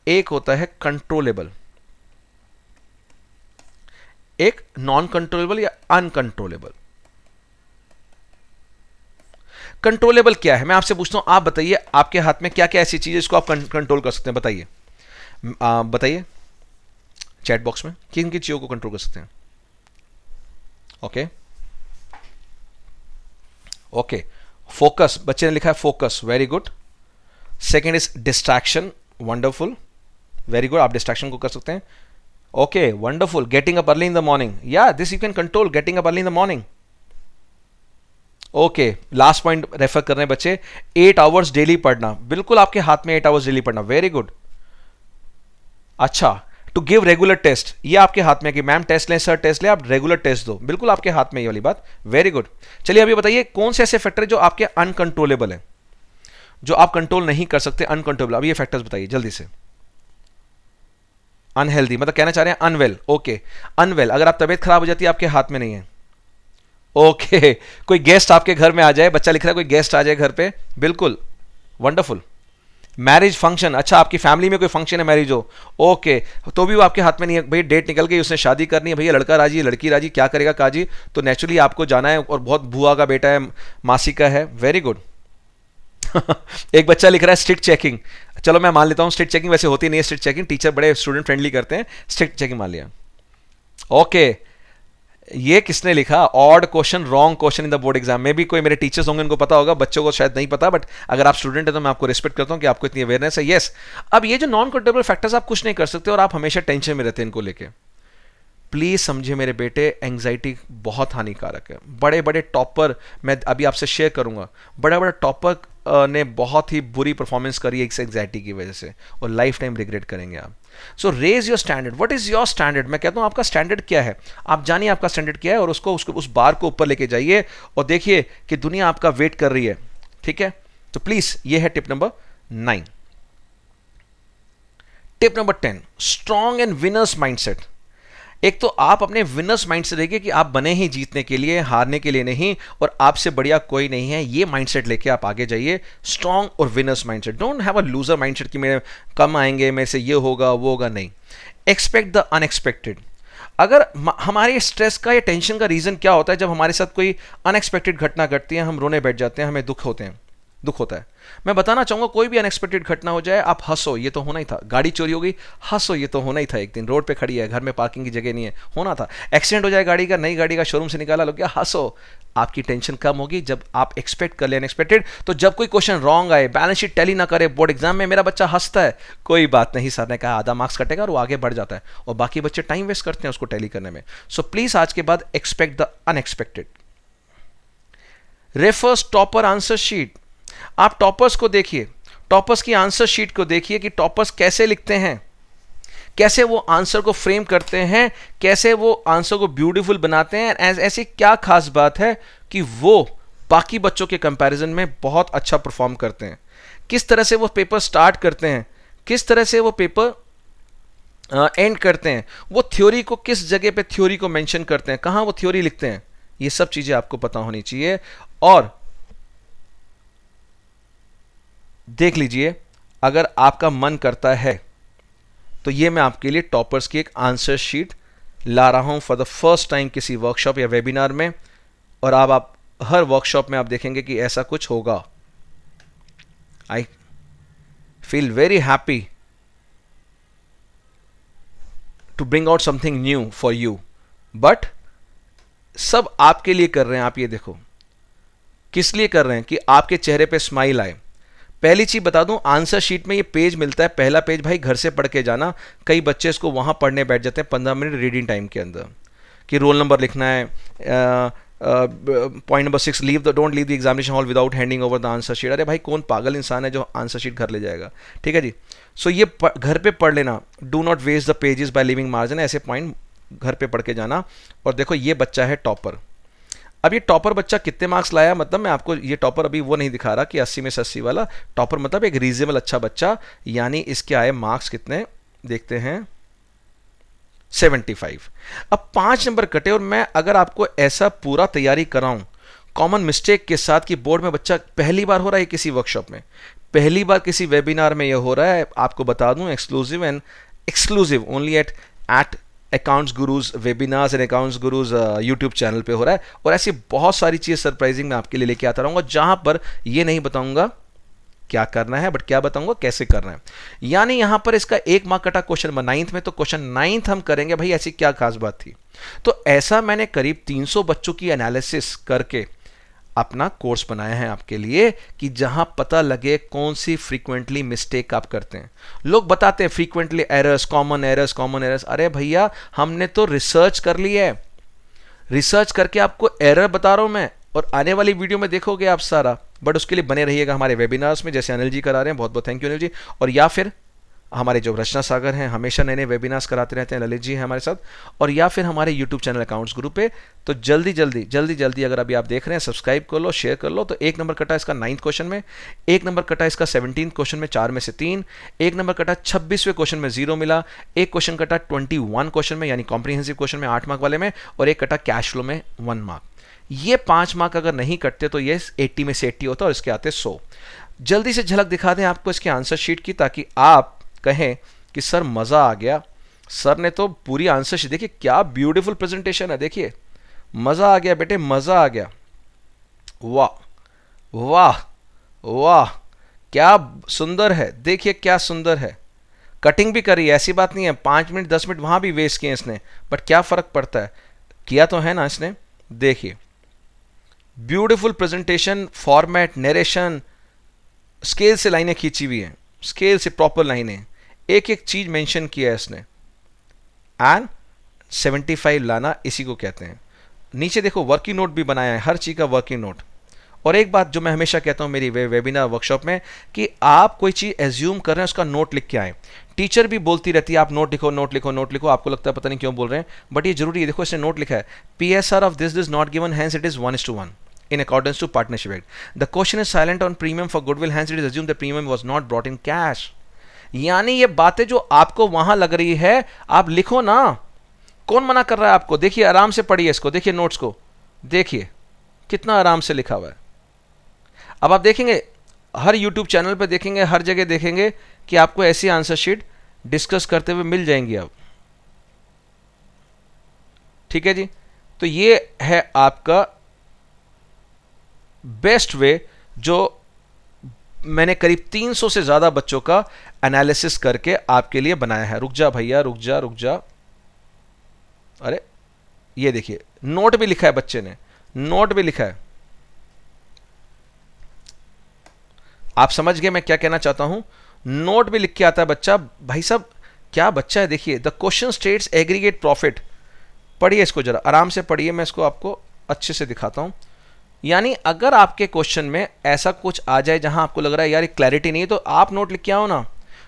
एक होता है कंट्रोलेबल, एक नॉन कंट्रोलेबल या अनकंट्रोलेबल। कंट्रोलेबल क्या है, मैं आपसे पूछता हूं, आप बताइए आपके हाथ में क्या क्या ऐसी चीजें इसको आप कंट्रोल कर सकते हैं, बताइए। बताइए चैट बॉक्स में किन किन चीजों को कंट्रोल कर सकते हैं। ओके ओके, फोकस, बच्चे ने लिखा है focus, very good. Second is distraction, wonderful, very good, आप डिस्ट्रैक्शन को कर सकते हैं। Okay wonderful, getting up early in the morning, या this you can control, getting up early in the morning. Okay, last point refer कर रहे हैं बच्चे, 8 आवर्स डेली पढ़ना, बिल्कुल आपके हाथ में 8 आवर्स डेली पढ़ना, वेरी गुड। अच्छा, टू गिव रेगुलर टेस्ट, ये आपके हाथ में है कि मैम टेस्ट लें, सर टेस्ट लें, आप रेगुलर टेस्ट दो, बिल्कुल आपके हाथ में ये वाली बात, वेरी गुड। चलिए अभी बताइए कौन से ऐसे फैक्टर है जो आपके अनकंट्रोलेबल है, जो आप कंट्रोल नहीं कर सकते, अनकंट्रोलेबल। अब ये फैक्टर्स बताइए जल्दी से। अनहेल्दी मतलब कहना चाह रहे हैं अनवेल, ओके अनवेल, अगर आप तबीयत खराब हो जाती है आपके हाथ में नहीं है। ओके, कोई गेस्ट आपके घर में आ जाए, बच्चा लिख रहा है कोई गेस्ट आ जाए घर पे, बिल्कुल वंडरफुल। मैरिज फंक्शन, अच्छा आपकी फैमिली में कोई फंक्शन है, मैरिज हो, ओके, तो भी वो आपके हाथ में नहीं है। भाई डेट निकल गई, उसने शादी करनी है, भैया लड़का राजी लड़की राजी, क्या करेगा काजी, तो नेचुरली आपको जाना है, और बहुत बुआ का बेटा है, मासी का है, वेरी गुड। एक बच्चा लिख रहा है स्ट्रिक्ट चेकिंग, चलो मैं मान लेता हूं स्ट्रिक्ट चेकिंग वैसे होती नहीं है, स्ट्रिक्ट चेकिंग टीचर बड़े स्टूडेंट फ्रेंडली करते हैं, स्ट्रिक्ट चेकिंग मान लिया। ओके, ये किसने लिखा, odd question, wrong question in the board exam. में भी कोई मेरे टीचर्स होंगे उनको पता होगा, बच्चों को शायद नहीं पता, बट अगर आप स्टूडेंट है तो मैं आपको रिस्पेक्ट करता हूं कि आपको इतनी अवेयरनेस है। यस, अब ये जो नॉन कंट्रोलेबल फैक्टर्स आप कुछ नहीं कर सकते और आप हमेशा टेंशन में रहते हैं इनको लेके, प्लीज समझिए मेरे बेटे, एंग्जाइटी बहुत हानिकारक है। बड़े बड़े टॉपर, मैं अभी आपसे शेयर करूंगा, बड़ा बड़ा टॉपर ने बहुत ही बुरी परफॉर्मेंस करी है इस एंग्जाइटी की वजह से, और लाइफ टाइम रिग्रेट करेंगे आप। So raise your standard, what is your standard, मैं कहता हूं आपका स्टैंडर्ड क्या है, आप जानिए आपका स्टैंडर्ड क्या है, और उसको उस बार को ऊपर लेके जाइए और देखिए कि दुनिया आपका वेट कर रही है, ठीक है। तो प्लीज ये है tip number 9। Tip number 10, strong and winners mindset. एक तो आप अपने विनर्स माइंड से देखिए कि आप बने ही जीतने के लिए, हारने के लिए नहीं, और आपसे बढ़िया कोई नहीं है, ये माइंडसेट लेके आप आगे जाइए। स्ट्रॉन्ग और winners mindset, don't have a loser mindset कि मेरे कम आएंगे, मेरे से ये होगा वो होगा, नहीं। Expect the unexpected. अगर हमारे स्ट्रेस का या टेंशन का रीजन क्या होता है, जब हमारे साथ कोई अनएक्सपेक्टेड घटना घटती है हम रोने बैठ जाते हैं, हमें दुख होते हैं, दुख होता है। मैं बताना चाहूंगा कोई भी अनएक्सपेक्टेड घटना हो जाए, आप हंसो, ये तो होना ही था। गाड़ी चोरी हो गई, हंसो, ये तो होना ही था। एक दिन रोड पे खड़ी है, घर में पार्किंग की जगह नहीं है, होना था। एक्सीडेंट हो जाए गाड़ी का, नई गाड़ी का शोरूम से निकाला लोग, क्या हंसो। आपकी टेंशन कम होगी जब आप एक्सपेक्ट कर ले अनएक्सपेक्टेड। तो जब कोई क्वेश्चन रॉन्ग आए, बैलेंस शीट टैली ना करे, बोर्ड एग्जाम में मेरा बच्चा हंसता है, कोई बात नहीं, सर ने कहा आधा मार्क्स कटेगा और वो आगे बढ़ जाता है, और बाकी बच्चे टाइम वेस्ट करते हैं उसको टैली करने में। सो प्लीज आज के बाद expect the unexpected. Refers topper answer sheet. आप टॉपर्स को देखिए, टॉपर्स की आंसर शीट को देखिए कि टॉपर्स कैसे लिखते हैं, कैसे वो आंसर को फ्रेम करते हैं, कैसे वो आंसर को ब्यूटीफुल बनाते हैं। ऐसी क्या खास बात है कि वो बाकी बच्चों के कंपैरिजन में बहुत अच्छा परफॉर्म करते हैं। किस तरह से वो पेपर स्टार्ट करते हैं, किस तरह से वो पेपर एंड करते हैं, वो थ्योरी को किस जगह पे थ्योरी को मेंशन करते हैं, कहां वो थ्योरी लिखते हैं, ये सब चीजें आपको पता होनी चाहिए। और देख लीजिए, अगर आपका मन करता है तो ये मैं आपके लिए टॉपर्स की एक आंसर शीट ला रहा हूं फॉर द फर्स्ट टाइम किसी वर्कशॉप या वेबिनार में, और अब आप हर वर्कशॉप में आप देखेंगे कि ऐसा कुछ होगा। I feel very happy to bring out something new for you, but सब आपके लिए कर रहे हैं। आप ये देखो किस लिए कर रहे हैं, कि आपके चेहरे पे स्माइल आए। पहली चीज बता दूं, आंसर शीट में ये पेज मिलता है, पहला पेज भाई घर से पढ़ के जाना। कई बच्चे इसको वहां पढ़ने बैठ जाते हैं 15 मिनट रीडिंग टाइम के अंदर, कि रोल नंबर लिखना है। Point number 6, don't leave the examination hall without handing over the answer sheet. अरे भाई कौन पागल इंसान है जो आंसर शीट घर ले जाएगा, ठीक है जी। सो ये घर पे पढ़ लेना। Do not waste the pages by leaving margin, ऐसे पॉइंट घर पे पढ़ के जाना। और देखो ये बच्चा है टॉपर। अब ये टॉपर बच्चा कितने मार्क्स लाया, मतलब मैं आपको ये टॉपर अभी वो नहीं दिखा रहा कि 80 में से 80 वाला टॉपर, मतलब एक रीजनेबल अच्छा बच्चा, यानी इसके आए मार्क्स कितने देखते हैं, 75। अब 5 नंबर कटे, और मैं अगर आपको ऐसा पूरा तैयारी कराऊं कॉमन मिस्टेक के साथ कि बोर्ड में बच्चा पहली बार हो रहा है किसी वर्कशॉप में, पहली बार किसी वेबिनार में यह हो रहा है, आपको बता दूं exclusive only at accounts gurus webinars and accounts gurus YouTube channel पे हो रहा है। और ऐसी बहुत सारी चीज़ सरप्राइजिंग मैं आपके लिए लेके आता रहूंगा, जहां पर ये नहीं बताऊंगा क्या करना है, बट क्या बताऊंगा कैसे करना है। यानी यहां पर इसका 1 मार्क कटा क्वेश्चन 9th में, तो क्वेश्चन 9th हम करेंगे भाई, ऐसी क्या खास बात थी। तो ऐसा मैंने करीब 300 बच्चों की एनालिसिस करके अपना कोर्स बनाया है आपके लिए, कि जहां पता लगे कौन सी फ्रीक्वेंटली मिस्टेक आप करते हैं। लोग बताते हैं फ्रीक्वेंटली एरर्स, कॉमन एरर्स। अरे भैया हमने तो रिसर्च कर ली है, रिसर्च करके आपको एरर बता रहा हूं मैं, और आने वाली वीडियो में देखोगे आप सारा। बट उसके लिए बने रहिएगा हमारे वेबिनार्स में, जैसे अनिल जी करा रहे हैं, बहुत बहुत थैंक यू अनिल जी। और या फिर हमारे जो रचना सागर हैं, हमेशा नए नए वेबिनार्स कराते रहते हैं, ललित जी हैं हमारे साथ। और या फिर हमारे यूट्यूब चैनल अकाउंट्स ग्रुप पे। तो जल्दी अगर अभी आप देख रहे हैं, सब्सक्राइब कर लो, शेयर कर लो। तो 1 नंबर कटा इसका 9th क्वेश्चन में, 1 नंबर कटा इसका 17th क्वेश्चन में, 4 में से 3, 1 नंबर कटा 26वें क्वेश्चन में 0 मिला, 1 क्वेश्चन कटा 21 क्वेश्चन में, यानी कॉम्प्रिहेंसिव क्वेश्चन में 8 मार्क वाले में, और 1 कटा कैश फ्लो में 1 मार्क। ये 5 मार्क अगर नहीं कटते तो ये 80 में से 80 होता, और इसके आते 100। जल्दी से झलक दिखा दें आपको इसके आंसर शीट की, ताकि आप कहें कि सर मज़ा आ गया, सर ने तो पूरी आंसर शीट, देखिए क्या ब्यूटीफुल प्रेजेंटेशन है, देखिए मज़ा आ गया बेटे, मज़ा आ गया। वाह वाह वाह, क्या सुंदर है, देखिए क्या सुंदर है। कटिंग भी करी, ऐसी बात नहीं है 5 मिनट 10 मिनट वहाँ भी वेस्ट किए इसने, बट क्या फ़र्क पड़ता है, किया तो है ना इसने। देखिए beautiful presentation, format, narration, scale से लाइनें खींची हुई हैं, स्केल से प्रॉपर लाइनें, एक एक चीज मेंशन किया है इसने। एंड 75 लाना इसी को कहते हैं। नीचे देखो वर्किंग नोट भी बनाया है, हर चीज का वर्किंग नोट। और एक बात जो मैं हमेशा कहता हूं मेरी वेबिनार वर्कशॉप में, कि आप कोई चीज एज्यूम कर रहे हैं उसका नोट लिख के आए। टीचर भी बोलती रहती है आप नोट लिखो, नोट लिखो, नोट लिखो, आपको लगता है पता नहीं क्यों बोल रहे हैं, बट ये जरूरी है। देखो इसने नोट लिखा है, PSR of this not given, hence it is 1:1 in accordance to partnership act. The question is silent on premium for goodwill, hence it is assumed the premium was not brought in cash. यानी ये बातें जो आपको वहां लग रही है आप लिखो ना, कौन मना कर रहा है आपको। देखिए आराम से पढ़िए इसको, देखिए नोट्स को, देखिए कितना आराम से लिखा हुआ है। अब आप देखेंगे हर यूट्यूब चैनल पे देखेंगे, हर जगह देखेंगे कि आपको ऐसी आंसर शीट डिस्कस करते हुए मिल जाएंगी अब, ठीक है जी। तो ये है आपका बेस्ट वे जो मैंने करीब 300 से ज़्यादा बच्चों का एनालिसिस करके आपके लिए बनाया है। रुक जा भैया, रुक जा रुक जा। अरे ये देखिए, नोट भी लिखा है बच्चे ने, नोट भी लिखा है। आप समझ गए मैं क्या कहना चाहता हूं? नोट भी लिख के आता है बच्चा। भाई साहब क्या बच्चा है, देखिए। The question states aggregate profit. पढ़िए इसको जरा आराम से पढ़िए, मैं इसको आपको अच्छे से दिखाता हूं। यानी अगर आपके क्वेश्चन में ऐसा कुछ आ जाए जहां आपको लग रहा है यार क्लैरिटी नहीं है, तो आप नोट लिख के आओ ना।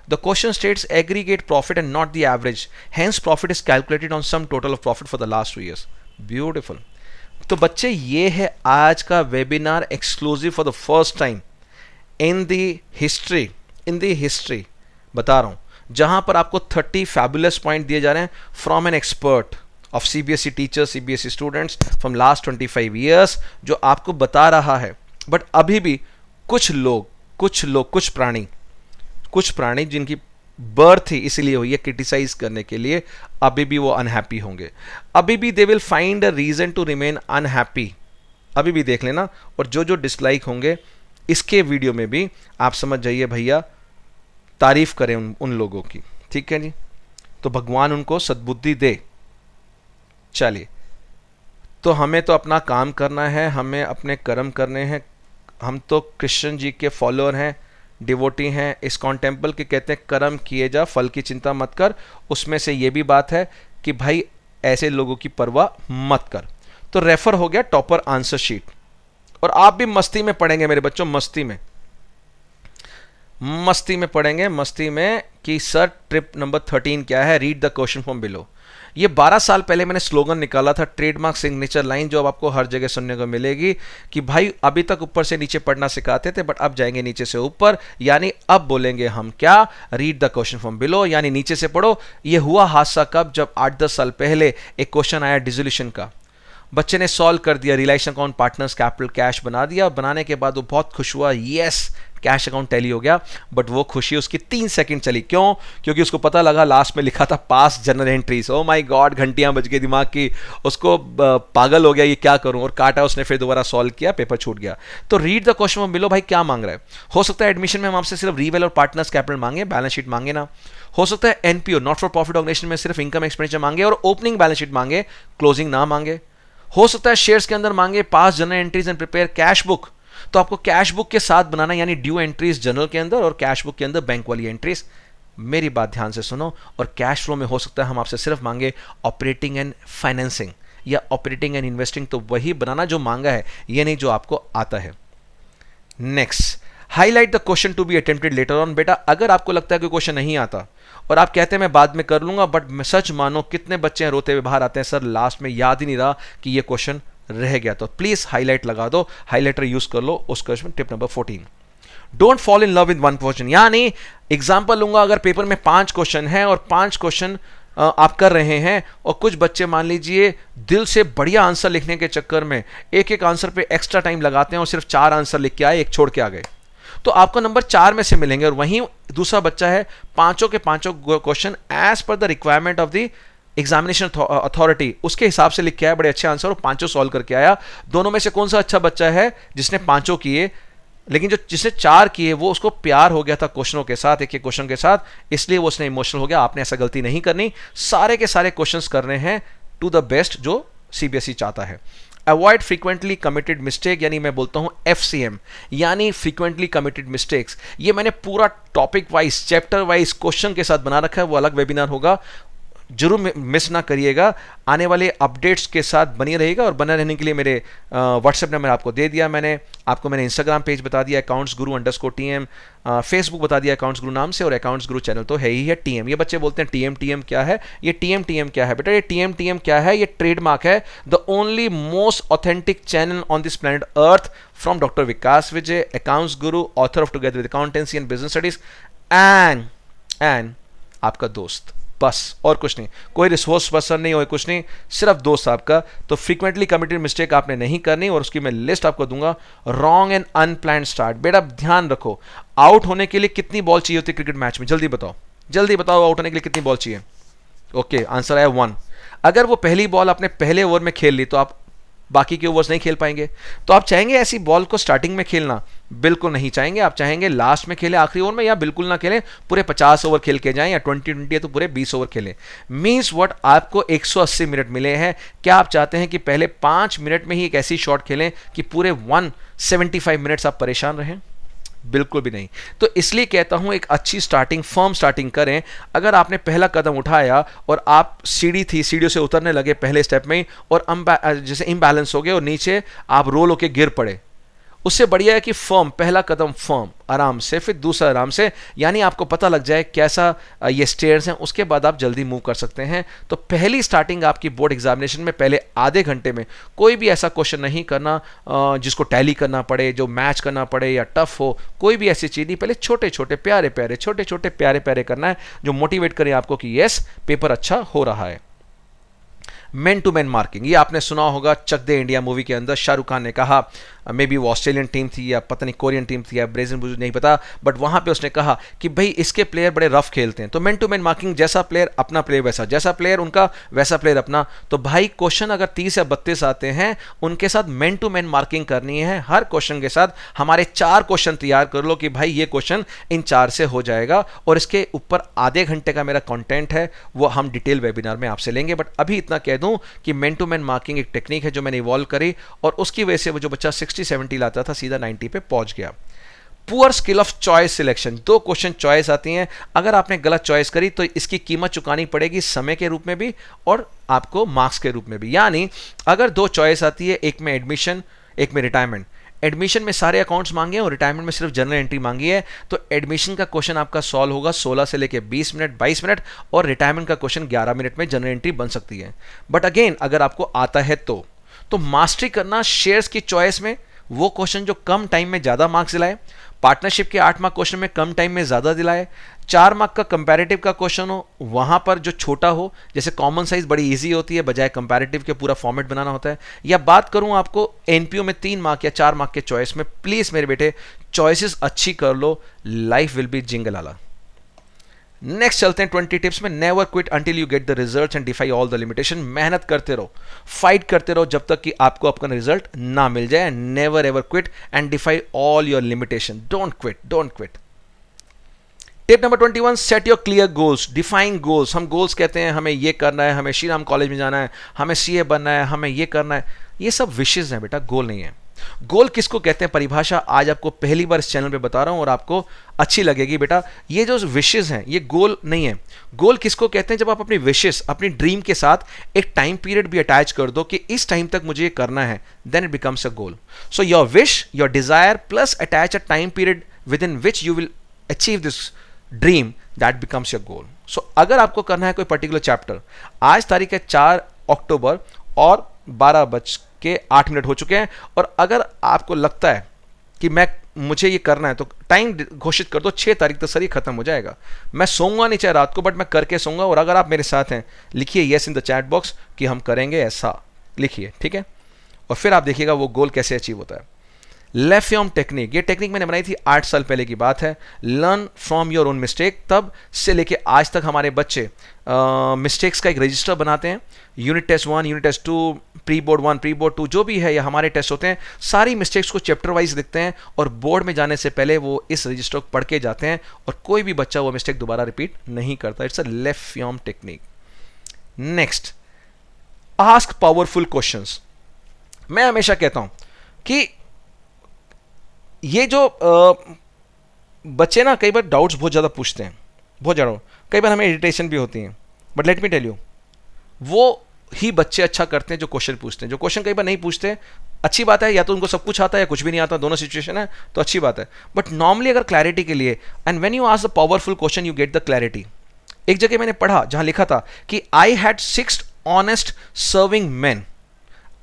The question states aggregate profit and not the average, hence profit is calculated on sum total of profit for the last 2 years। Beautiful. तो बच्चे ये है आज का webinar exclusive for the first time in the history बता रहा हूं, जहां पर आपको 30 फैबुलस पॉइंट दिए जा रहे हैं from an expert of CBSE teachers, CBSE students from last 25 years, जो आपको बता रहा है। बट अभी भी कुछ प्राणी जिनकी बर्थ ही इसीलिए हुई है क्रिटिसाइज करने के लिए, अभी भी वो अनहैप्पी होंगे। अभी भी they will find a reason to remain unhappy. अभी भी देख लेना। और जो डिसलाइक होंगे इसके वीडियो में भी आप समझ जाइए भैया, तारीफ करें उन लोगों की। ठीक है जी। तो भगवान उनको सद्बुद्धि दे। चलिए, तो हमें तो अपना काम करना है, हमें अपने कर्म करने हैं। हम तो कृष्ण जी के फॉलोअर हैं, डिवोटी हैं। इस्कॉन टेम्पल के कहते हैं कर्म किए जा, फल की चिंता मत कर। उसमें से ये भी बात है कि भाई ऐसे लोगों की परवाह मत कर। तो रेफर हो गया टॉपर आंसर शीट। और आप भी मस्ती में पढ़ेंगे मेरे बच्चों, मस्ती में पढ़ेंगे, मस्ती में कि सर ट्रिप नंबर 13 क्या है, read the question from below. ये 12 साल पहले मैंने स्लोगन निकाला था, ट्रेडमार्क सिग्नेचर लाइन, जो अब आपको हर जगह सुनने को मिलेगी कि भाई अभी तक ऊपर से नीचे पढ़ना सिखाते थे, बट अब जाएंगे नीचे से ऊपर। यानी अब बोलेंगे हम क्या, read the question from below, यानी नीचे से पढ़ो। ये हुआ हादसा कब, जब 8-10 साल पहले एक क्वेश्चन आया डिसोल्यूशन का। बच्चे ने सॉल्व कर दिया, Reliance account partners capital cash बना दिया। बनाने के बाद वो बहुत खुश हुआ, यस कैश अकाउंट टैली हो गया। बट वो खुशी उसकी 3 सेकंड चली। क्यों? क्योंकि उसको पता लगा लास्ट में लिखा था pass general entries. Oh my god, घंटियां बज गई दिमाग की। उसको पागल हो गया, ये क्या करूं, और काटा उसने। फिर दोबारा सॉल्व किया, पेपर छूट गया। तो रीड द क्वेश्चन मिलो भाई, क्या मांग रहा है। हो सकता है एडमिशन में हम आपसे सिर्फ रीवेल और पार्टनर्स कैपिटल मांगे, बैलेंस शीट मांगे ना। हो सकता है NPO not for profit organisation में सिर्फ इनकम एक्सपेंडिचर मांगे और ओपनिंग बैलेंस शीट मांगे, क्लोजिंग ना मांगे। हो सकता है शेयर्स के अंदर मांगे pass general entries and prepare cash book. तो आपको कैश बुक के साथ बनाना, यानी ड्यू एंट्रीज जनरल के अंदर और कैश बुक के अंदर बैंक वाली एंट्रीज। मेरी बात ध्यान से सुनो। और कैश फ्लो में हो सकता है हम आपसे सिर्फ मांगे ऑपरेटिंग एंड फाइनेंसिंग या ऑपरेटिंग एंड इन्वेस्टिंग। तो वही बनाना जो मांगा है, ये नहीं जो आपको आता है। Next, highlight the question to be attempted later on. बेटा अगर आपको लगता है कि क्वेश्चन नहीं आता और आप कहते हैं मैं बाद में कर लूंगा, बट सच मानो कितने बच्चे हैं रोते हुए बाहर आते हैं, सर लास्ट में याद ही नहीं रहा कि ये क्वेश्चन रह गया। तो प्लीज हाईलाइट लगा दो, हाईलाइटर यूज कर लो उस question. Tip number 14, don't fall in love with one question. यानी एग्जाम्पल लूंगा, अगर पेपर में 5 क्वेश्चन है और 5 क्वेश्चन आप कर रहे हैं और कुछ बच्चे मान लीजिए दिल से बढ़िया आंसर लिखने के चक्कर में एक आंसर पे एक्स्ट्रा टाइम लगाते हैं और सिर्फ 4 आंसर लिख के आए, एक छोड़ के आ गए, तो आपको नंबर 4 में से मिलेंगे। और वहीं दूसरा बच्चा है, पांचों के पांचों question as per the requirement of the examination authority उसके हिसाब से लिख के आया, बड़े अच्छे आंसर और पांचों सॉल्व करके आया। दोनों में से कौन सा अच्छा बच्चा है, जिसने 5 किए, लेकिन जिसने 4 किए वो उसको प्यार हो गया था क्वेश्चनों के साथ, एक क्वेश्चन के साथ, इसलिए वो उसने इमोशनल हो गया। आपने ऐसा गलती नहीं करनी, सारे के सारे क्वेश्चंस करने हैं टू द बेस्ट जो सीबीएसई चाहता है। अवॉइड फ्रीक्वेंटली कमिटेड मिस्टेक, यानी मैं बोलता हूं एफसीएम, यानी फ्रीक्वेंटली कमिटेड मिस्टेक्स। ये मैंने पूरा topic wise, chapter wise question के साथ बना रखा है, वो अलग वेबिनार होगा, जरूर मिस ना करिएगा। आने वाले अपडेट्स के साथ बनी रहेगा। और बना रहने के लिए मेरे व्हाट्सएप नंबर आपको दे दिया मैंने, आपको मैंने इंस्टाग्राम पेज बता दिया अकाउंट्स गुरु _TM, फेसबुक बता दिया अकाउंट्स गुरु नाम से, और अकाउंट्स गुरु चैनल तो है ही है TM। ये बच्चे बोलते हैं TM क्या है, ये TM क्या है। बेटा ये TM क्या है, ये ट्रेडमार्क है, the only most authentic channel on this planet earth from doctor Vikas Vijay, accounts guru, author of together with accountancy and business studies, and आपका दोस्त, बस और कुछ नहीं। कोई रिसोर्स पर्सन नहीं हो, कुछ नहीं, सिर्फ दोस्त आपका। तो फ्रीक्वेंटली कमिटेड मिस्टेक आपने नहीं करनी, और उसकी मैं लिस्ट आपको दूंगा। रॉन्ग एंड अनप्लान्ड स्टार्ट, बेटा ध्यान रखो, आउट होने के लिए कितनी बॉल चाहिए होती है क्रिकेट मैच में, जल्दी बताओ, जल्दी बताओ, आउट होने के लिए कितनी बॉल चाहिए। ओके, आंसर आया 1। अगर वो पहली बॉल आपने पहले ओवर में खेल ली तो आप बाकी के ओवर्स नहीं खेल पाएंगे। तो आप चाहेंगे ऐसी बॉल को स्टार्टिंग में खेलना? बिल्कुल नहीं चाहेंगे। आप चाहेंगे लास्ट में खेलें, आखिरी ओवर में, या बिल्कुल ना खेलें, पूरे 50 ओवर खेल के जाएं, या 20-20 है तो पूरे 20 ओवर खेलें। मीन्स व्हाट, आपको 180 मिनट मिले हैं। क्या आप चाहते हैं कि पहले 5 मिनट में ही एक ऐसी शॉट खेलें कि पूरे 175 मिनट्स आप परेशान रहें? बिल्कुल भी नहीं। तो इसलिए कहता हूं एक अच्छी स्टार्टिंग, फर्म स्टार्टिंग करें। अगर आपने पहला कदम उठाया और आप सीढ़ी थी, सीढ़ियों से उतरने लगे पहले स्टेप में ही, और जैसे इम्बैलेंस हो गए और नीचे आप रोल होके गिर पड़े, उससे बढ़िया है कि फर्म, पहला कदम फर्म, आराम से, फिर दूसरा आराम से, यानी आपको पता लग जाए कैसा ये स्टेयर्स हैं, उसके बाद आप जल्दी मूव कर सकते हैं। तो पहली स्टार्टिंग आपकी बोर्ड एग्जामिनेशन में पहले आधे घंटे में कोई भी ऐसा क्वेश्चन नहीं करना जिसको टैली करना पड़े, जो मैच करना पड़े या टफ हो, कोई भी ऐसी चीज़ नहीं। पहले छोटे छोटे प्यारे प्यारे, छोटे छोटे प्यारे प्यारे करना है, जो मोटिवेट करें आपको कि यस, पेपर अच्छा हो रहा है। मैन टू मैन मार्किंग, ये आपने सुना होगा चक दे इंडिया मूवी के अंदर शाहरुख खान ने कहा, मे बी वो ऑस्ट्रेलियन टीम थी या पता नहीं कोरियन टीम थी या ब्राजील, मुझे नहीं पता, बट वहां पे उसने कहा कि भाई इसके प्लेयर बड़े रफ खेलते हैं। तो मैन टू मैन मार्किंग, जैसा प्लेयर अपना प्लेयर वैसा, जैसा प्लेयर उनका वैसा प्लेयर अपना। तो भाई क्वेश्चन अगर 30 या 32 आते हैं, उनके साथ मैन टू मैन मार्किंग करनी है। हर क्वेश्चन के साथ हमारे 4 क्वेश्चन तैयार कर लो कि भाई ये क्वेश्चन इन 4 से हो जाएगा, और इसके ऊपर आधे घंटे का मेरा कंटेंट है, वो हम डिटेल वेबिनार में आपसे लेंगे। बट अभी इतना कह दूं कि मैन टू मैन मार्किंग एक टेक्निक है जो मैंने इवॉल्व करी, और उसकी वजह से वो जो बच्चा 60-70 लाता था सीधा 90 पे पहुंच गया। Poor skill of choice selection, 2 question choice आती हैं, अगर आपने गलत चॉइस करी तो इसकी कीमत चुकानी पड़ेगी, समय के रूप में भी और आपको मार्क्स के रूप में भी। यानी अगर 2 चॉइस आती है, एक में एडमिशन, एक में रिटायरमेंट, एडमिशन में सारे अकाउंट्स मांगे और रिटायरमेंट में सिर्फ जनरल एंट्री मांगी है, तो एडमिशन का क्वेश्चन आपका सॉल्व होगा 16 से लेकर 20 मिनट, 22 मिनट, और रिटायरमेंट का क्वेश्चन 11 मिनट में जनरल एंट्री बन सकती है। बट अगेन, अगर आपको आता है तो मास्टरी करना शेयर्स की चॉइस में, वो क्वेश्चन जो कम टाइम में ज्यादा मार्क्स दिलाए, पार्टनरशिप के 8 मार्क क्वेश्चन में कम टाइम में ज्यादा दिलाए, 4 मार्क का कंपैरेटिव का क्वेश्चन हो, वहां पर जो छोटा हो, जैसे कॉमन साइज बड़ी इजी होती है, बजाय कंपैरेटिव के पूरा फॉर्मेट बनाना होता है। या बात करूं आपको एनपीओ में 3 मार्क या 4 मार्क के चॉइस में, प्लीज मेरे बेटे चॉइसेस अच्छी कर लो, लाइफ विल बी जिंगलाला। नेक्स्ट चलते हैं 20 टिप्स में। Never quit until you get the results and defy all the limitation. मेहनत करते रहो, फाइट करते रहो जब तक कि आपको अपना रिजल्ट ना मिल जाए। Never ever quit and defy all your limitation. Don't quit, don't quit. Tip number 21, set your clear goals, define goals. हम गोल्स कहते हैं हमें ये करना है, हमें श्री राम कॉलेज में जाना है, हमें सीए बनना है, हमें ये करना है, ये सब विशेज हैं बेटा, गोल नहीं है। गोल किसको कहते हैं, परिभाषा आज आपको पहली बार इस चैनल पे बता रहा हूं और आपको अच्छी लगेगी बेटा। ये जो विशेस हैं ये गोल नहीं है। गोल किसको कहते हैं, जब आप अपनी विशेस, अपनी ड्रीम के साथ एक टाइम पीरियड भी अटैच कर दो कि इस टाइम तक मुझे ये करना है, then it becomes a goal. So your wish, your desire plus attach a time period within which you will achieve this dream, that becomes your goal. So अगर आपको करना है कोई पर्टिकुलर चैप्टर, आज तारीख है 4 अक्टूबर और 12:08 हो चुके हैं, और अगर आपको लगता है कि मुझे ये करना है तो टाइम घोषित कर दो, 6 तारीख तक सर ये खत्म हो जाएगा। मैं सोऊंगा नहीं चाहे रात को, बट मैं करके सोऊंगा। और अगर आप मेरे साथ हैं, लिखिए yes in the chat box कि हम करेंगे, ऐसा लिखिए, ठीक है। और फिर आप देखिएगा वो गोल कैसे अचीव होता है। लेफ्ट यॉर्म टेक्निक, ये टेक्निक मैंने बनाई थी 8 साल पहले की बात है। Learn from your own mistake, तब से लेके आज तक हमारे बच्चे मिस्टेक्स का एक रजिस्टर बनाते हैं। Unit test 1, unit test 2, pre board 1, pre board 2, जो भी है या हमारे टेस्ट होते हैं, सारी मिस्टेक्स को चैप्टर वाइज लिखते हैं और बोर्ड में जाने से पहले वो इस रजिस्टर को पढ़ के जाते हैं, और कोई भी बच्चा वो मिस्टेक दोबारा रिपीट नहीं करता। इट्स अ लेफ्ट यॉर्म technique. Next, ask powerful questions. मैं हमेशा कहता हूं कि ये जो बच्चे ना कई बार डाउट्स बहुत ज़्यादा पूछते हैं, बहुत ज़्यादा, कई बार हमें इरिटेशन भी होती है, but let me tell you, वो ही बच्चे अच्छा करते हैं जो क्वेश्चन पूछते हैं। जो क्वेश्चन कई बार नहीं पूछते, अच्छी बात है, या तो उनको सब कुछ आता है या कुछ भी नहीं आता, दोनों सिचुएशन है तो अच्छी बात है। बट नॉर्मली अगर क्लैरिटी के लिए, and when you ask the powerful question you get the clarity. एक जगह मैंने पढ़ा जहां लिखा था कि I had 6 honest serving man,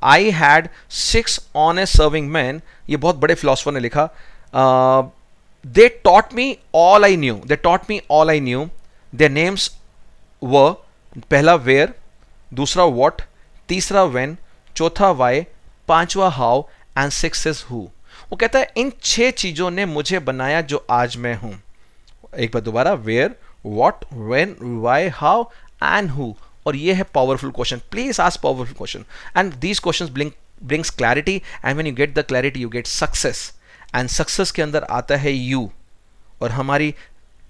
I had 6 honest serving man, ये बहुत बड़े फिलोसफर ने लिखा। They taught me all I knew, they taught me all I knew, their names वर, पहला वेयर, दूसरा व्हाट, तीसरा व्हेन, चौथा वाई, पांचवा हाउ एंड 6 इज हु। वो कहता है इन 6 चीजों ने मुझे बनाया जो आज मैं हूं। एक बार दोबारा, where, what, when, why, how and who. और ये है powerful question. Please ask powerful question, and these questions brings clarity, and when you get the clarity you get success, and success के अंदर आता है you, और हमारी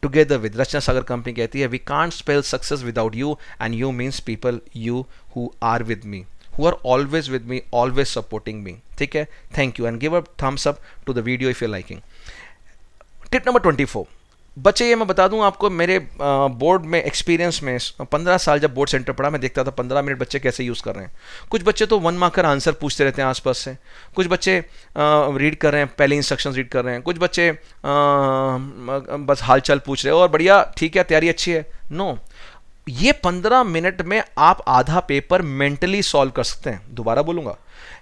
together with Rachna Sagar company कहती है we can't spell success without you, and you means people you who are with me, who are always with me, always supporting me. ठीक है, thank you, and give a thumbs up to the video if you're liking. Tip number 24, बच्चे ये मैं बता दूं आपको, मेरे board में एक्सपीरियंस में 15 साल जब बोर्ड सेंटर पढ़ा, मैं देखता था 15 मिनट बच्चे कैसे यूज़ कर रहे हैं. कुछ बच्चे तो 1 मार्कर आंसर पूछते रहते हैं आसपास से, कुछ बच्चे रीड कर रहे हैं, पहले इंस्ट्रक्शंस रीड कर रहे हैं, कुछ बच्चे बस हाल चाल पूछ रहे हैं और बढ़िया ठीक है तैयारी अच्छी है. नो, ये 15 मिनट में आप आधा पेपर मेंटली सॉल्व कर सकते हैं. दोबारा बोलूंगा,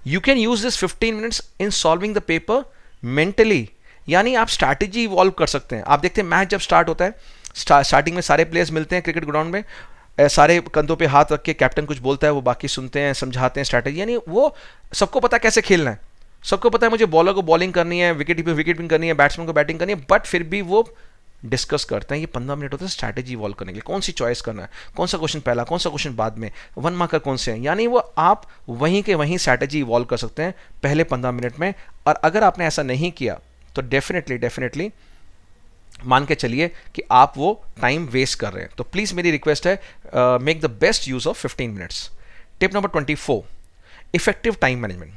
you can use this 15 minutes in solving the paper mentally, यानी आप स्ट्रैटेजी इवॉल्व कर सकते हैं. आप देखते हैं मैच जब स्टार्ट होता है, स्टार्टिंग में सारे प्लेयर्स मिलते हैं क्रिकेट ग्राउंड में, सारे कंधों पे हाथ रख के कैप्टन कुछ बोलता है, वो बाकी सुनते हैं, समझाते हैं स्ट्रैटेजी, यानी वो सबको पता है कैसे खेलना है, सबको पता है मुझे बॉलर को बॉलिंग करनी है, विकेटिंग करनी है, बैट्समैन को बैटिंग करनी है, बट फिर भी वो डिस्कस करते हैं. ये 15 मिनट होते हैं स्ट्रैटेजी इवॉल्व करने के लिए, कौन सी चॉइस करना है, कौन सा क्वेश्चन पहला, कौन सा क्वेश्चन बाद में, 1 मार्कर कौन से हैं, यानी वो आप वहीं के वहीं स्ट्रैटेजी इवॉल्व कर सकते हैं पहले 15 मिनट में. और अगर आपने ऐसा नहीं किया तो डेफिनेटली मान के चलिए कि आप वो टाइम वेस्ट कर रहे हैं. तो प्लीज़ मेरी रिक्वेस्ट है, make the best use of 15 minutes. Tip number 24, effective time management.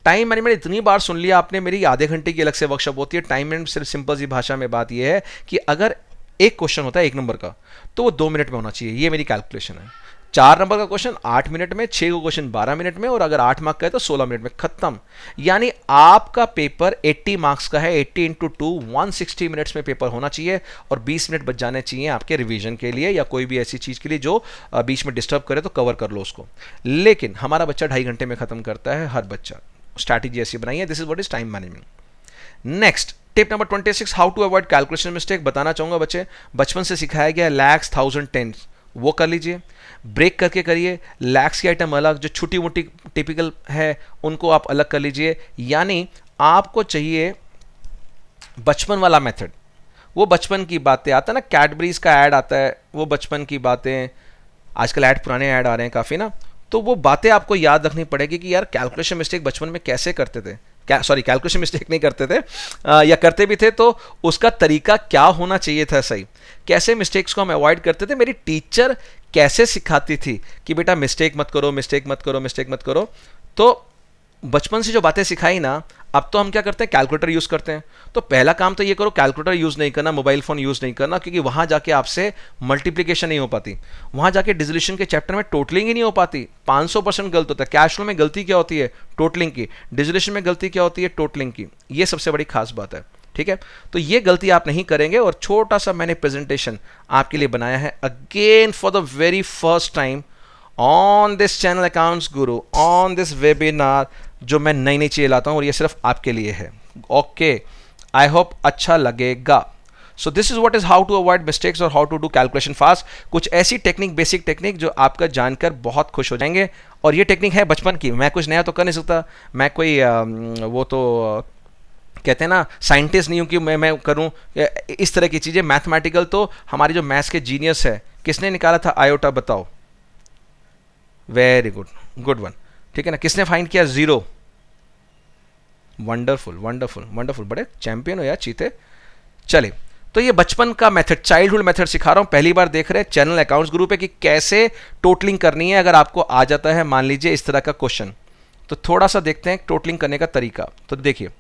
Time management इतनी बार सुन लिया आपने, मेरी आधे घंटे की अलग से वर्कशॉप होती है. टाइम मैनेजमेंट सिर्फ सिंपल सी भाषा में बात यह है कि अगर एक क्वेश्चन होता है 1 नंबर का, तो वो 2 मिनट में होना चाहिए. ये मेरी कैलकुलेशन है. 4 नंबर का क्वेश्चन 8 मिनट में, 6 को क्वेश्चन 12 मिनट में, और अगर 8 मार्क का है तो 16 मिनट में खत्म. यानी आपका पेपर 80 मार्क्स का है, 80 इंटू 2 160 मिनट्स में पेपर होना चाहिए, और 20 मिनट बच जाने चाहिए आपके रिवीजन के लिए या कोई भी ऐसी चीज़ के लिए जो बीच में डिस्टर्ब करे तो कवर कर लो उसको. लेकिन हमारा बच्चा 2.5 घंटे में खत्म करता है, हर बच्चा. स्ट्रैटेजी ऐसी बनाई है. This is what is time management. Next tip number 26, how to avoid calculation mistake. बताना चाहूंगा बच्चे, बचपन से सिखाया गया लैक्स, थाउजेंड, टेंस, वो कर लीजिए. ब्रेक करके करिए. लैक्स की आइटम अलग, जो छोटी मोटी टिपिकल है उनको आप अलग कर लीजिए. यानी आपको चाहिए बचपन वाला मेथड. वो बचपन की बातें आता है ना, कैडबरीज का ऐड आता है, वो बचपन की बातें. आजकल ऐड, पुराने ऐड आ रहे हैं काफ़ी ना, तो वो बातें आपको याद रखनी पड़ेगी कि यार कैलकुलेशन मिस्टेक बचपन में कैसे करते थे. कैलकुलेशन मिस्टेक नहीं करते थे, या करते भी थे तो उसका तरीका क्या होना चाहिए था सही, कैसे मिस्टेक्स को हम अवॉइड करते थे, मेरी टीचर कैसे सिखाती थी कि बेटा मिस्टेक मत करो, मिस्टेक मत करो, मिस्टेक मत करो. तो बचपन से जो बातें सिखाई ना, अब तो हम क्या करते हैं, कैलकुलेटर यूज़ करते हैं. तो पहला काम तो ये करो, कैलकुलेटर यूज़ नहीं करना, मोबाइल फ़ोन यूज़ नहीं करना, क्योंकि वहाँ जाके आपसे मल्टीप्लिकेशन नहीं हो पाती, वहाँ जाके डिसोल्यूशन के चैप्टर में टोटलिंग ही नहीं हो पाती. 500% गलत होता है. कैश फ्लो में गलती क्या होती है, टोटलिंग की. डिसोल्यूशन में गलती क्या होती है, टोटलिंग की. ये सबसे बड़ी खास बात है. ठीक है, तो ये गलती आप नहीं करेंगे. और छोटा सा मैंने प्रेजेंटेशन आपके लिए बनाया है, again for the very first time on this channel accounts Guru, on this webinar, जो मैं नई नई चीज़ें लाता हूँ और ये सिर्फ आपके लिए है. ओके, आई होप अच्छा लगेगा. So this is what is how to avoid mistakes और how to do calculation fast. कुछ ऐसी टेक्निक, बेसिक टेक्निक जो आपका जानकर बहुत खुश हो जाएंगे. और ये टेक्निक है बचपन की, मैं कुछ नया तो कर नहीं सकता, मैं कोई वो तो कहते हैं ना साइंटिस्ट नहीं हूँ कि मैं करूँ इस तरह की चीज़ें. मैथमेटिकल तो हमारी जो मैथ्स के जीनियस है, किसने निकाला था आयोटा, बताओ. Very good, good one. ठीक है ना, किसने फाइंड किया 0. वंडरफुल वंडरफुल वंडरफुल, बड़े चैंपियन हो यार चीते. चलिए, तो ये बचपन का मेथड, चाइल्डहुड मेथड सिखा रहा हूँ. पहली बार देख रहे हैं चैनल अकाउंट्स ग्रुप पे कि कैसे टोटलिंग करनी है. अगर आपको आ जाता है मान लीजिए इस तरह का क्वेश्चन, तो थोड़ा सा देखते हैं टोटलिंग करने का तरीका. तो देखिए,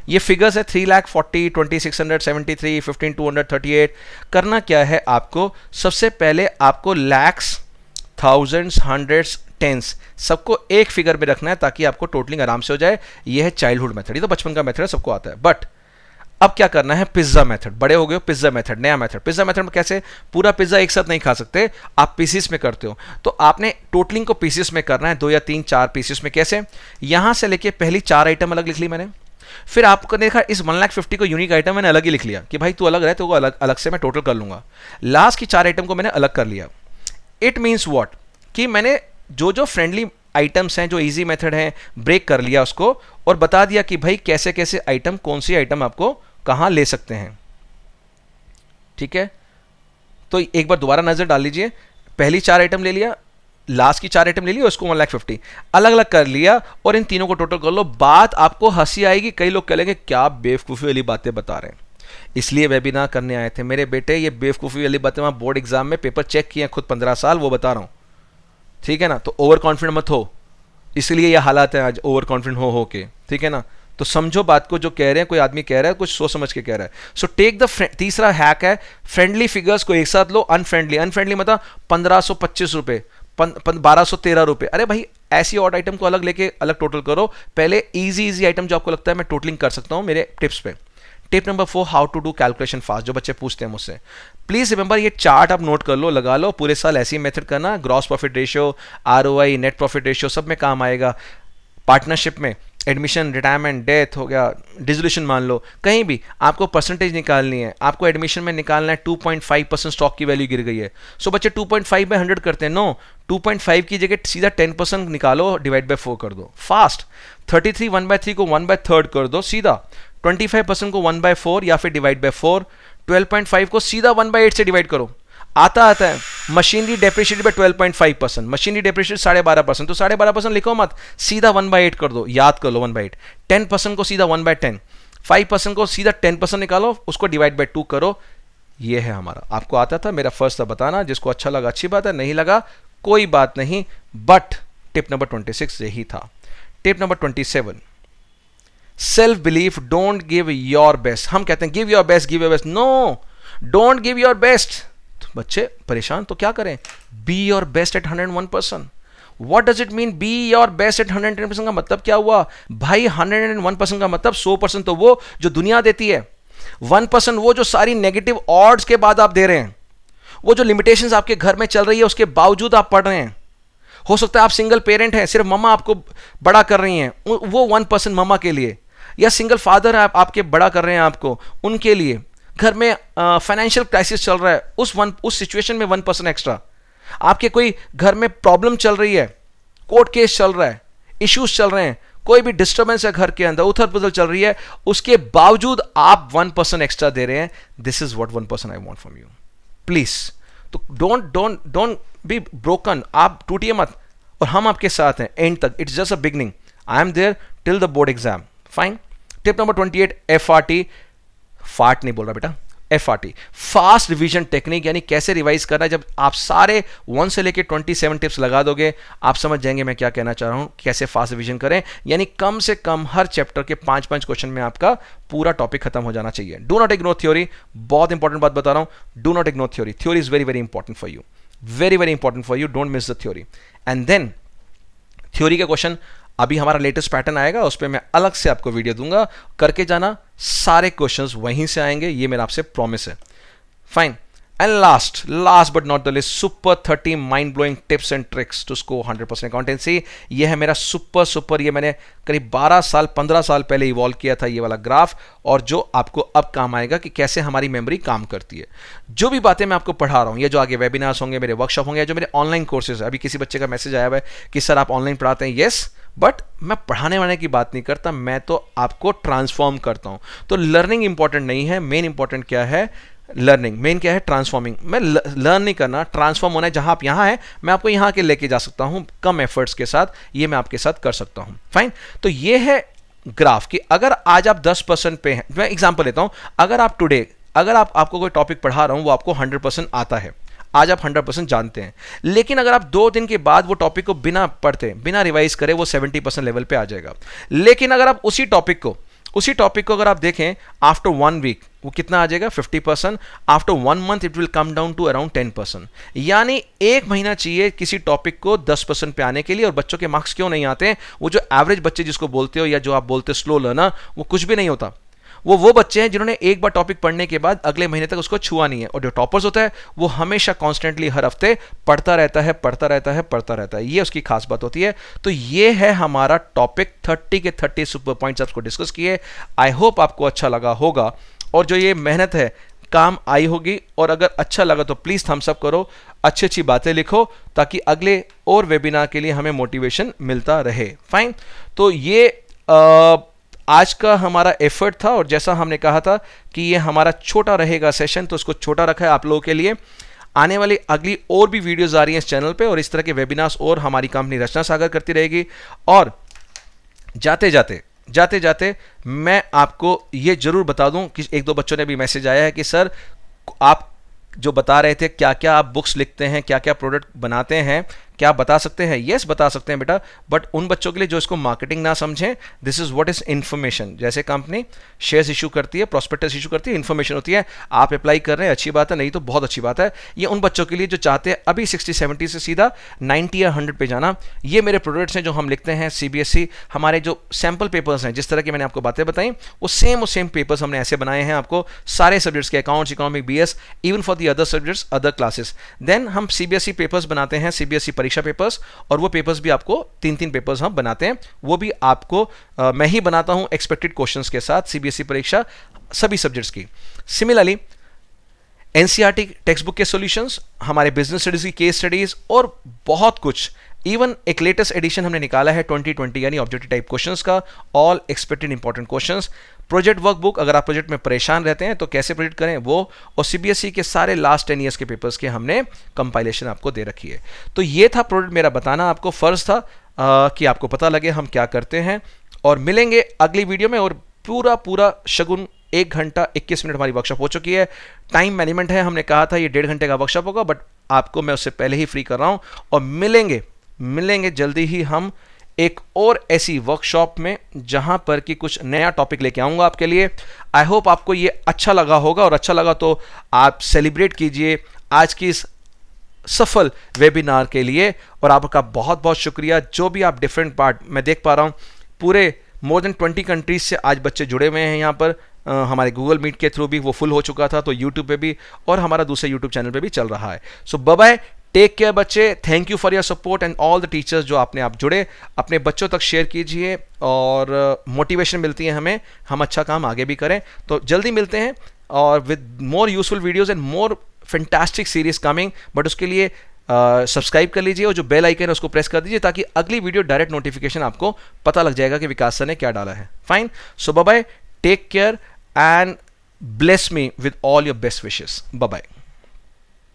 ये फिगर्स है 3,40,000, 2,673, 15,238. करना क्या है आपको, सबसे पहले आपको लैक्स, थाउजेंड्स, हंड्रेड्स, टेंस सबको एक फिगर में रखना है ताकि आपको टोटलिंग आराम से हो जाए. ये है चाइल्डहुड मेथड, ये तो बचपन का मेथड है, सबको आता है. बट अब क्या करना है, पिज्जा मेथड. बड़े हो गए हो, पिज्जा मेथड, नया मेथड. पिज्जा मेथड में कैसे, पूरा पिज्जा एक साथ नहीं खा सकते, आप पीसेस में करते हो. तो आपने टोटलिंग को पीसेस में करना है, 2 या 3, 4 पीसेस में. कैसे, यहां से लेके पहली 4 आइटम अलग लिख ली मैंने. फिर आपको देखा इस 1,50,000 को यूनिक आइटम मैंने अलग ही लिख लिया कि भाई तू अलग रहे तो वो अलग अलग से मैं टोटल कर लूंगा. लास्ट की 4 आइटम को मैंने अलग कर लिया. इट मीन्स व्हाट, कि मैंने जो जो फ्रेंडली आइटम्स हैं, जो इजी मेथड हैं, ब्रेक कर लिया उसको और बता दिया कि भाई कैसे कैसे आइटम, कौन सी आइटम आपको कहां ले सकते हैं. ठीक है, तो एक बार दोबारा नजर डाल लीजिए. पहली 4 आइटम ले लिया, लास्ट की 4 आइटम ले लिया, उसको 1,50,000 अलग अलग कर लिया और इन तीनों को टोटल कर लो। बात आपको हंसी आएगी, कई लोग कहेंगे क्या बेवकूफ़ी वाली बातें बता रहे हैं। इसलिए वेबिनार करने आए थे मेरे बेटे, ये बेवकूफ़ी वाली बातें वहाँ बोर्ड एग्जाम में पेपर चेक किए खुद 15 साल, वो बता रहा हूँ, ठीक है ना। तो ओवर कॉन्फिडेंट मत हो, इसलिए ये हालात है आज ओवर कॉन्फिडेंट हो के, ठीक है ना। तो समझो बात को, जो कह रहे हैं कोई आदमी कह रहा है कुछ सोच समझ के कह रहा है। सो टेक द तीसरा हैक है फ्रेंडली फिगर्स को एक साथ लो, अनफ्रेंडली मतलब 1525 रुपए, 1213 रुपए। अरे भाई ऐसी ऑड आइटम को अलग लेके अलग टोटल करो। पहले इजी आइटम जो आपको लगता है मैं टोटलिंग कर सकता हूं मेरे टिप्स पे। Tip number 4, how to do calculation fast, जो बच्चे पूछते हैं मुझसे, प्लीज रिमेंबर ये चार्ट आप नोट कर लो, लगा लो, पूरे साल ऐसी मेथड करना। Gross profit ratio, ROI, net profit ratio सब में काम आएगा। पार्टनरशिप में एडमिशन, रिटायरमेंट, डेथ हो गया, डिसोल्यूशन मान लो, कहीं भी आपको परसेंटेज निकालनी है। आपको एडमिशन में निकालना है 2.5% स्टॉक की वैल्यू गिर गई है। सो बच्चे 2.5 में 100 करते हैं, नो 2.5 की जगह सीधा 10% निकालो, डिवाइड बाय 4 कर दो फास्ट। 33 1/3 को 1/3 कर दो सीधा। 25% को 1/4 या फिर डिवाइड बाय 4। 12.5 को सीधा 1/8 से डिवाइड करो, आता है। Machinery depreciated by 12.5%, machinery depreciated 12.5%, तो 12.5% लिखो मत, सीधा 1/8 कर दो, याद कर लो 1/8। 10% को सीधा 1/10, 5% को सीधा 10% निकालो, उसको डिवाइड बाय 2 करो। ये है हमारा, आपको आता था, मेरा फर्स्ट था बताना, जिसको अच्छा लगा अच्छी बात है, नहीं लगा कोई बात नहीं। बट टिप नंबर 26 यही था। Tip number 27, self belief, don't give your best. हम कहते हैं give your best, no, don't give your best. बच्चे परेशान तो क्या करें, be your best at 101%। What does it mean be your best at 110% का मतलब क्या हुआ भाई? 101% का मतलब 100% तो वो जो दुनिया देती है, 1% वो जो सारी नेगेटिव ऑड्स के बाद आप दे रहे हैं, वो जो लिमिटेशंस आपके घर में चल रही है उसके बावजूद आप पढ़ रहे हैं। हो सकता है आप सिंगल पेरेंट हैं, सिर्फ मम्मा आपको बड़ा कर रही हैं, वो 1% मम्मा के लिए, या सिंगल फादर है आपके बड़ा कर रहे हैं आपको, उनके लिए। घर में फाइनेंशियल क्राइसिस चल रहा है, उस सिचुएशन में 1% एक्स्ट्रा। आपके कोई घर में प्रॉब्लम चल रही है, कोर्ट केस चल रहा है, इश्यूज चल रहे हैं, कोई भी डिस्टर्बेंस है घर के अंदर, उथल पुथल चल रही है, उसके बावजूद आप 1% एक्स्ट्रा दे रहे हैं। This is what 1% I want from you, please. तो डोंट बी ब्रोकन, आप टूटिए मत, और हम आपके साथ हैं एंड तक। It's just a beginning, I am there till the board exam, fine. Tip number 28, FRT, फाट नहीं बोल रहा बेटा, FRT, फास्ट रिवीजन टेक्निक, यानी कैसे रिवाइज करना है। जब आप सारे 1 से लेके 27 टिप्स लगा दोगे, आप समझ जाएंगे मैं क्या कहना चाह रहा हूं, कैसे फास्ट रिवीजन करें। यानी कम से कम हर चैप्टर के 5-5 क्वेश्चन में आपका पूरा टॉपिक खत्म हो जाना चाहिए। डू नॉट इग्नोर थ्योरी, बहुत इंपॉर्टेंट बात बता रहा हूं, do not ignore theory. Theory is very important for you, very important for you, don't miss the theory. And then theory के क्वेश्चन अभी हमारा लेटेस्ट पैटर्न आएगा, उस पर मैं अलग से आपको वीडियो दूंगा, करके जाना, सारे क्वेश्चंस वहीं से आएंगे, ये मेरा आपसे प्रॉमिस है, fine. And last but not the least, super 30 mind blowing tips and tricks to score 100% accountancy. ये है मेरा सुपर, ये मैंने करीब 15 साल पहले इवॉल्व किया था ये वाला ग्राफ, और जो आपको अब काम आएगा कि कैसे हमारी मेमोरी काम करती है। जो भी बातें मैं आपको पढ़ा रहा हूँ, ये जो आगे वेबिनार्स होंगे, मेरे वर्कशॉप होंगे, जो मेरे ऑनलाइन कोर्सेज है। अभी किसी बच्चे का मैसेज आया हुआ है कि सर आप ऑनलाइन पढ़ाते हैं, यस, बट मैं पढ़ाने वाले की बात नहीं करता, मैं तो आपको ट्रांसफॉर्म करता हूं। तो लर्निंग इंपॉर्टेंट नहीं है, मेन इंपॉर्टेंट क्या है, लर्निंग। मेन क्या है, ट्रांसफॉर्मिंग। मैं लर्न नहीं करना, ट्रांसफॉर्म होना है। जहां आप यहां हैं, मैं आपको यहां के लेके जा सकता हूं कम एफर्ट्स के साथ, ये मैं आपके साथ कर सकता हूं, फाइन। तो ये है ग्राफ कि अगर आज आप 10% पे हैं, मैं एग्जांपल लेता हूं, अगर आप टुडे, अगर आपको कोई टॉपिक पढ़ा रहा हूं, वो आपको 100% आता है, आज आप 100% जानते हैं, लेकिन अगर आप 2 दिन के बाद वो टॉपिक को बिना पढ़ते, बिना रिवाइज करे, वो 70% लेवल पे आ जाएगा। लेकिन अगर आप उसी टॉपिक को अगर आप देखें, आफ्टर 1 वीक वो कितना आ जाएगा, 50%। After 1 month it will come down to around 10%। यानी 1 महीना चाहिए किसी टॉपिक को 10% पे आने के लिए। और बच्चों के मार्क्स क्यों नहीं आते हैं? वो जो एवरेज बच्चे जिसको बोलते हो, या जो आप बोलते हो स्लो लर्नर, वो कुछ भी नहीं होता। वो बच्चे हैं जिन्होंने एक बार टॉपिक पढ़ने के बाद अगले महीने तक उसको छुआ नहीं है। और जो टॉपर्स होता है वो हमेशा कॉन्स्टेंटली हर हफ्ते पढ़ता रहता है। ये उसकी खास बात होती है। तो ये है हमारा टॉपिक, 30 के 30 सुपर पॉइंट्स आपको डिस्कस किए। आई होप आपको अच्छा लगा होगा, और जो ये मेहनत है काम आई होगी। और अगर अच्छा लगा तो प्लीज थम्स अप करो, अच्छी बातें लिखो, ताकि अगले और वेबिनार के लिए हमें मोटिवेशन मिलता रहे, फाइन। तो ये आज का हमारा एफर्ट था, और जैसा हमने कहा था कि ये हमारा छोटा रहेगा सेशन, तो उसको छोटा रखा है आप लोगों के लिए। आने वाली अगली और भी वीडियोज़ आ रही हैं इस चैनल पे, और इस तरह के वेबिनार्स और हमारी कंपनी रचना सागर करती रहेगी। और जाते जाते मैं आपको ये जरूर बता दूं कि एक दो बच्चों ने भी मैसेज आया है कि सर आप जो बता रहे थे क्या क्या आप बुक्स लिखते हैं, क्या क्या प्रोडक्ट बनाते हैं, क्या आप बता सकते हैं? यस बता सकते हैं बेटा, बट उन बच्चों के लिए जो इसको मार्केटिंग ना समझें, this is what is information. जैसे कंपनी शेयर्स इशू करती है, प्रोस्पेक्टस इशू करती है, इन्फॉर्मेशन होती है, आप अप्लाई कर रहे हैं अच्छी बात है, नहीं तो बहुत अच्छी बात है। ये उन बच्चों के लिए जो चाहते हैं अभी 60-70 से सीधा 90 या 100 पे जाना। ये मेरे प्रोडक्ट्स हैं जो हम लिखते हैं CBSE। हमारे जो सैम्पल पेपर्स हैं, जिस तरह की मैंने आपको बातें बताई, वो सेम पेपर्स हमने ऐसे बनाए हैं आपको सारे सब्जेक्ट्स के, accounts, economic, BS, even for the other subjects, other classes. Then हम CBSE पेपर्स बनाते हैं, CBSE परीक्षा पेपर्स, और वो पेपर्स भी आपको 3-3 पेपर्स हम बनाते हैं, वो भी आपको मैं ही बनाता हूं एक्सपेक्टेड क्वेश्चंस के साथ, CBSE परीक्षा सभी सब्जेक्ट्स की। सिमिलरली NCERT टेक्स्ट बुक के सॉल्यूशंस, हमारे बिजनेस स्टडीज की केस स्टडीज और बहुत कुछ, इवन एक लेटेस्ट एडिशन हमने निकाला है 2020 यानी ऑब्जेक्टिव टाइप क्वेश्चंस का, all expected important questions, project workbook, अगर आप प्रोजेक्ट में परेशान रहते हैं तो कैसे प्रोजेक्ट करें वो, और CBSE के सारे लास्ट 10 ईयर्स के पेपर्स के हमने कंपाइलेशन आपको दे रखी है। तो ये था प्रोडक्ट मेरा बताना, आपको फर्ज था कि आपको पता लगे हम क्या करते हैं। और मिलेंगे अगली वीडियो में, और पूरा शगुन 1 घंटा 21 मिनट हमारी वर्कशॉप हो चुकी है। टाइम मैनेजमेंट है, हमने कहा था ये 1.5 घंटे का वर्कशॉप होगा, बट आपको मैं उससे पहले ही फ्री कर रहा हूं। और मिलेंगे जल्दी ही हम एक और ऐसी वर्कशॉप में जहां पर कि कुछ नया टॉपिक लेके आऊंगा आपके लिए। आई होप आपको ये अच्छा लगा होगा, और अच्छा लगा तो आप सेलिब्रेट कीजिए आज की इस सफल वेबिनार के लिए। और आपका बहुत बहुत शुक्रिया, जो भी आप डिफरेंट पार्ट, मैं देख पा रहा हूं पूरे मोर देन 20 कंट्रीज से आज बच्चे जुड़े हुए हैं यहाँ पर। हमारे गूगल मीट के थ्रू भी वो फुल हो चुका था, तो यूट्यूब पे भी, और हमारा दूसरे यूट्यूब चैनल पे भी चल रहा है। सो बाय, टेक केयर बच्चे, thank you for your support and all the teachers जो आपने आप जुड़े, अपने बच्चों तक शेयर कीजिए, और मोटिवेशन मिलती है हमें, हम अच्छा काम आगे भी करें। तो जल्दी मिलते हैं, और with more useful videos and more fantastic series coming. But उसके लिए सब्सक्राइब कर लीजिए, और जो बेल आइकन है उसको प्रेस कर दीजिए, ताकि अगली वीडियो डायरेक्ट नोटिफिकेशन आपको पता लग जाएगा कि विकास सर ने क्या डाला है। Fine, so bye, take care and bless me with all your best wishes. Bye bye.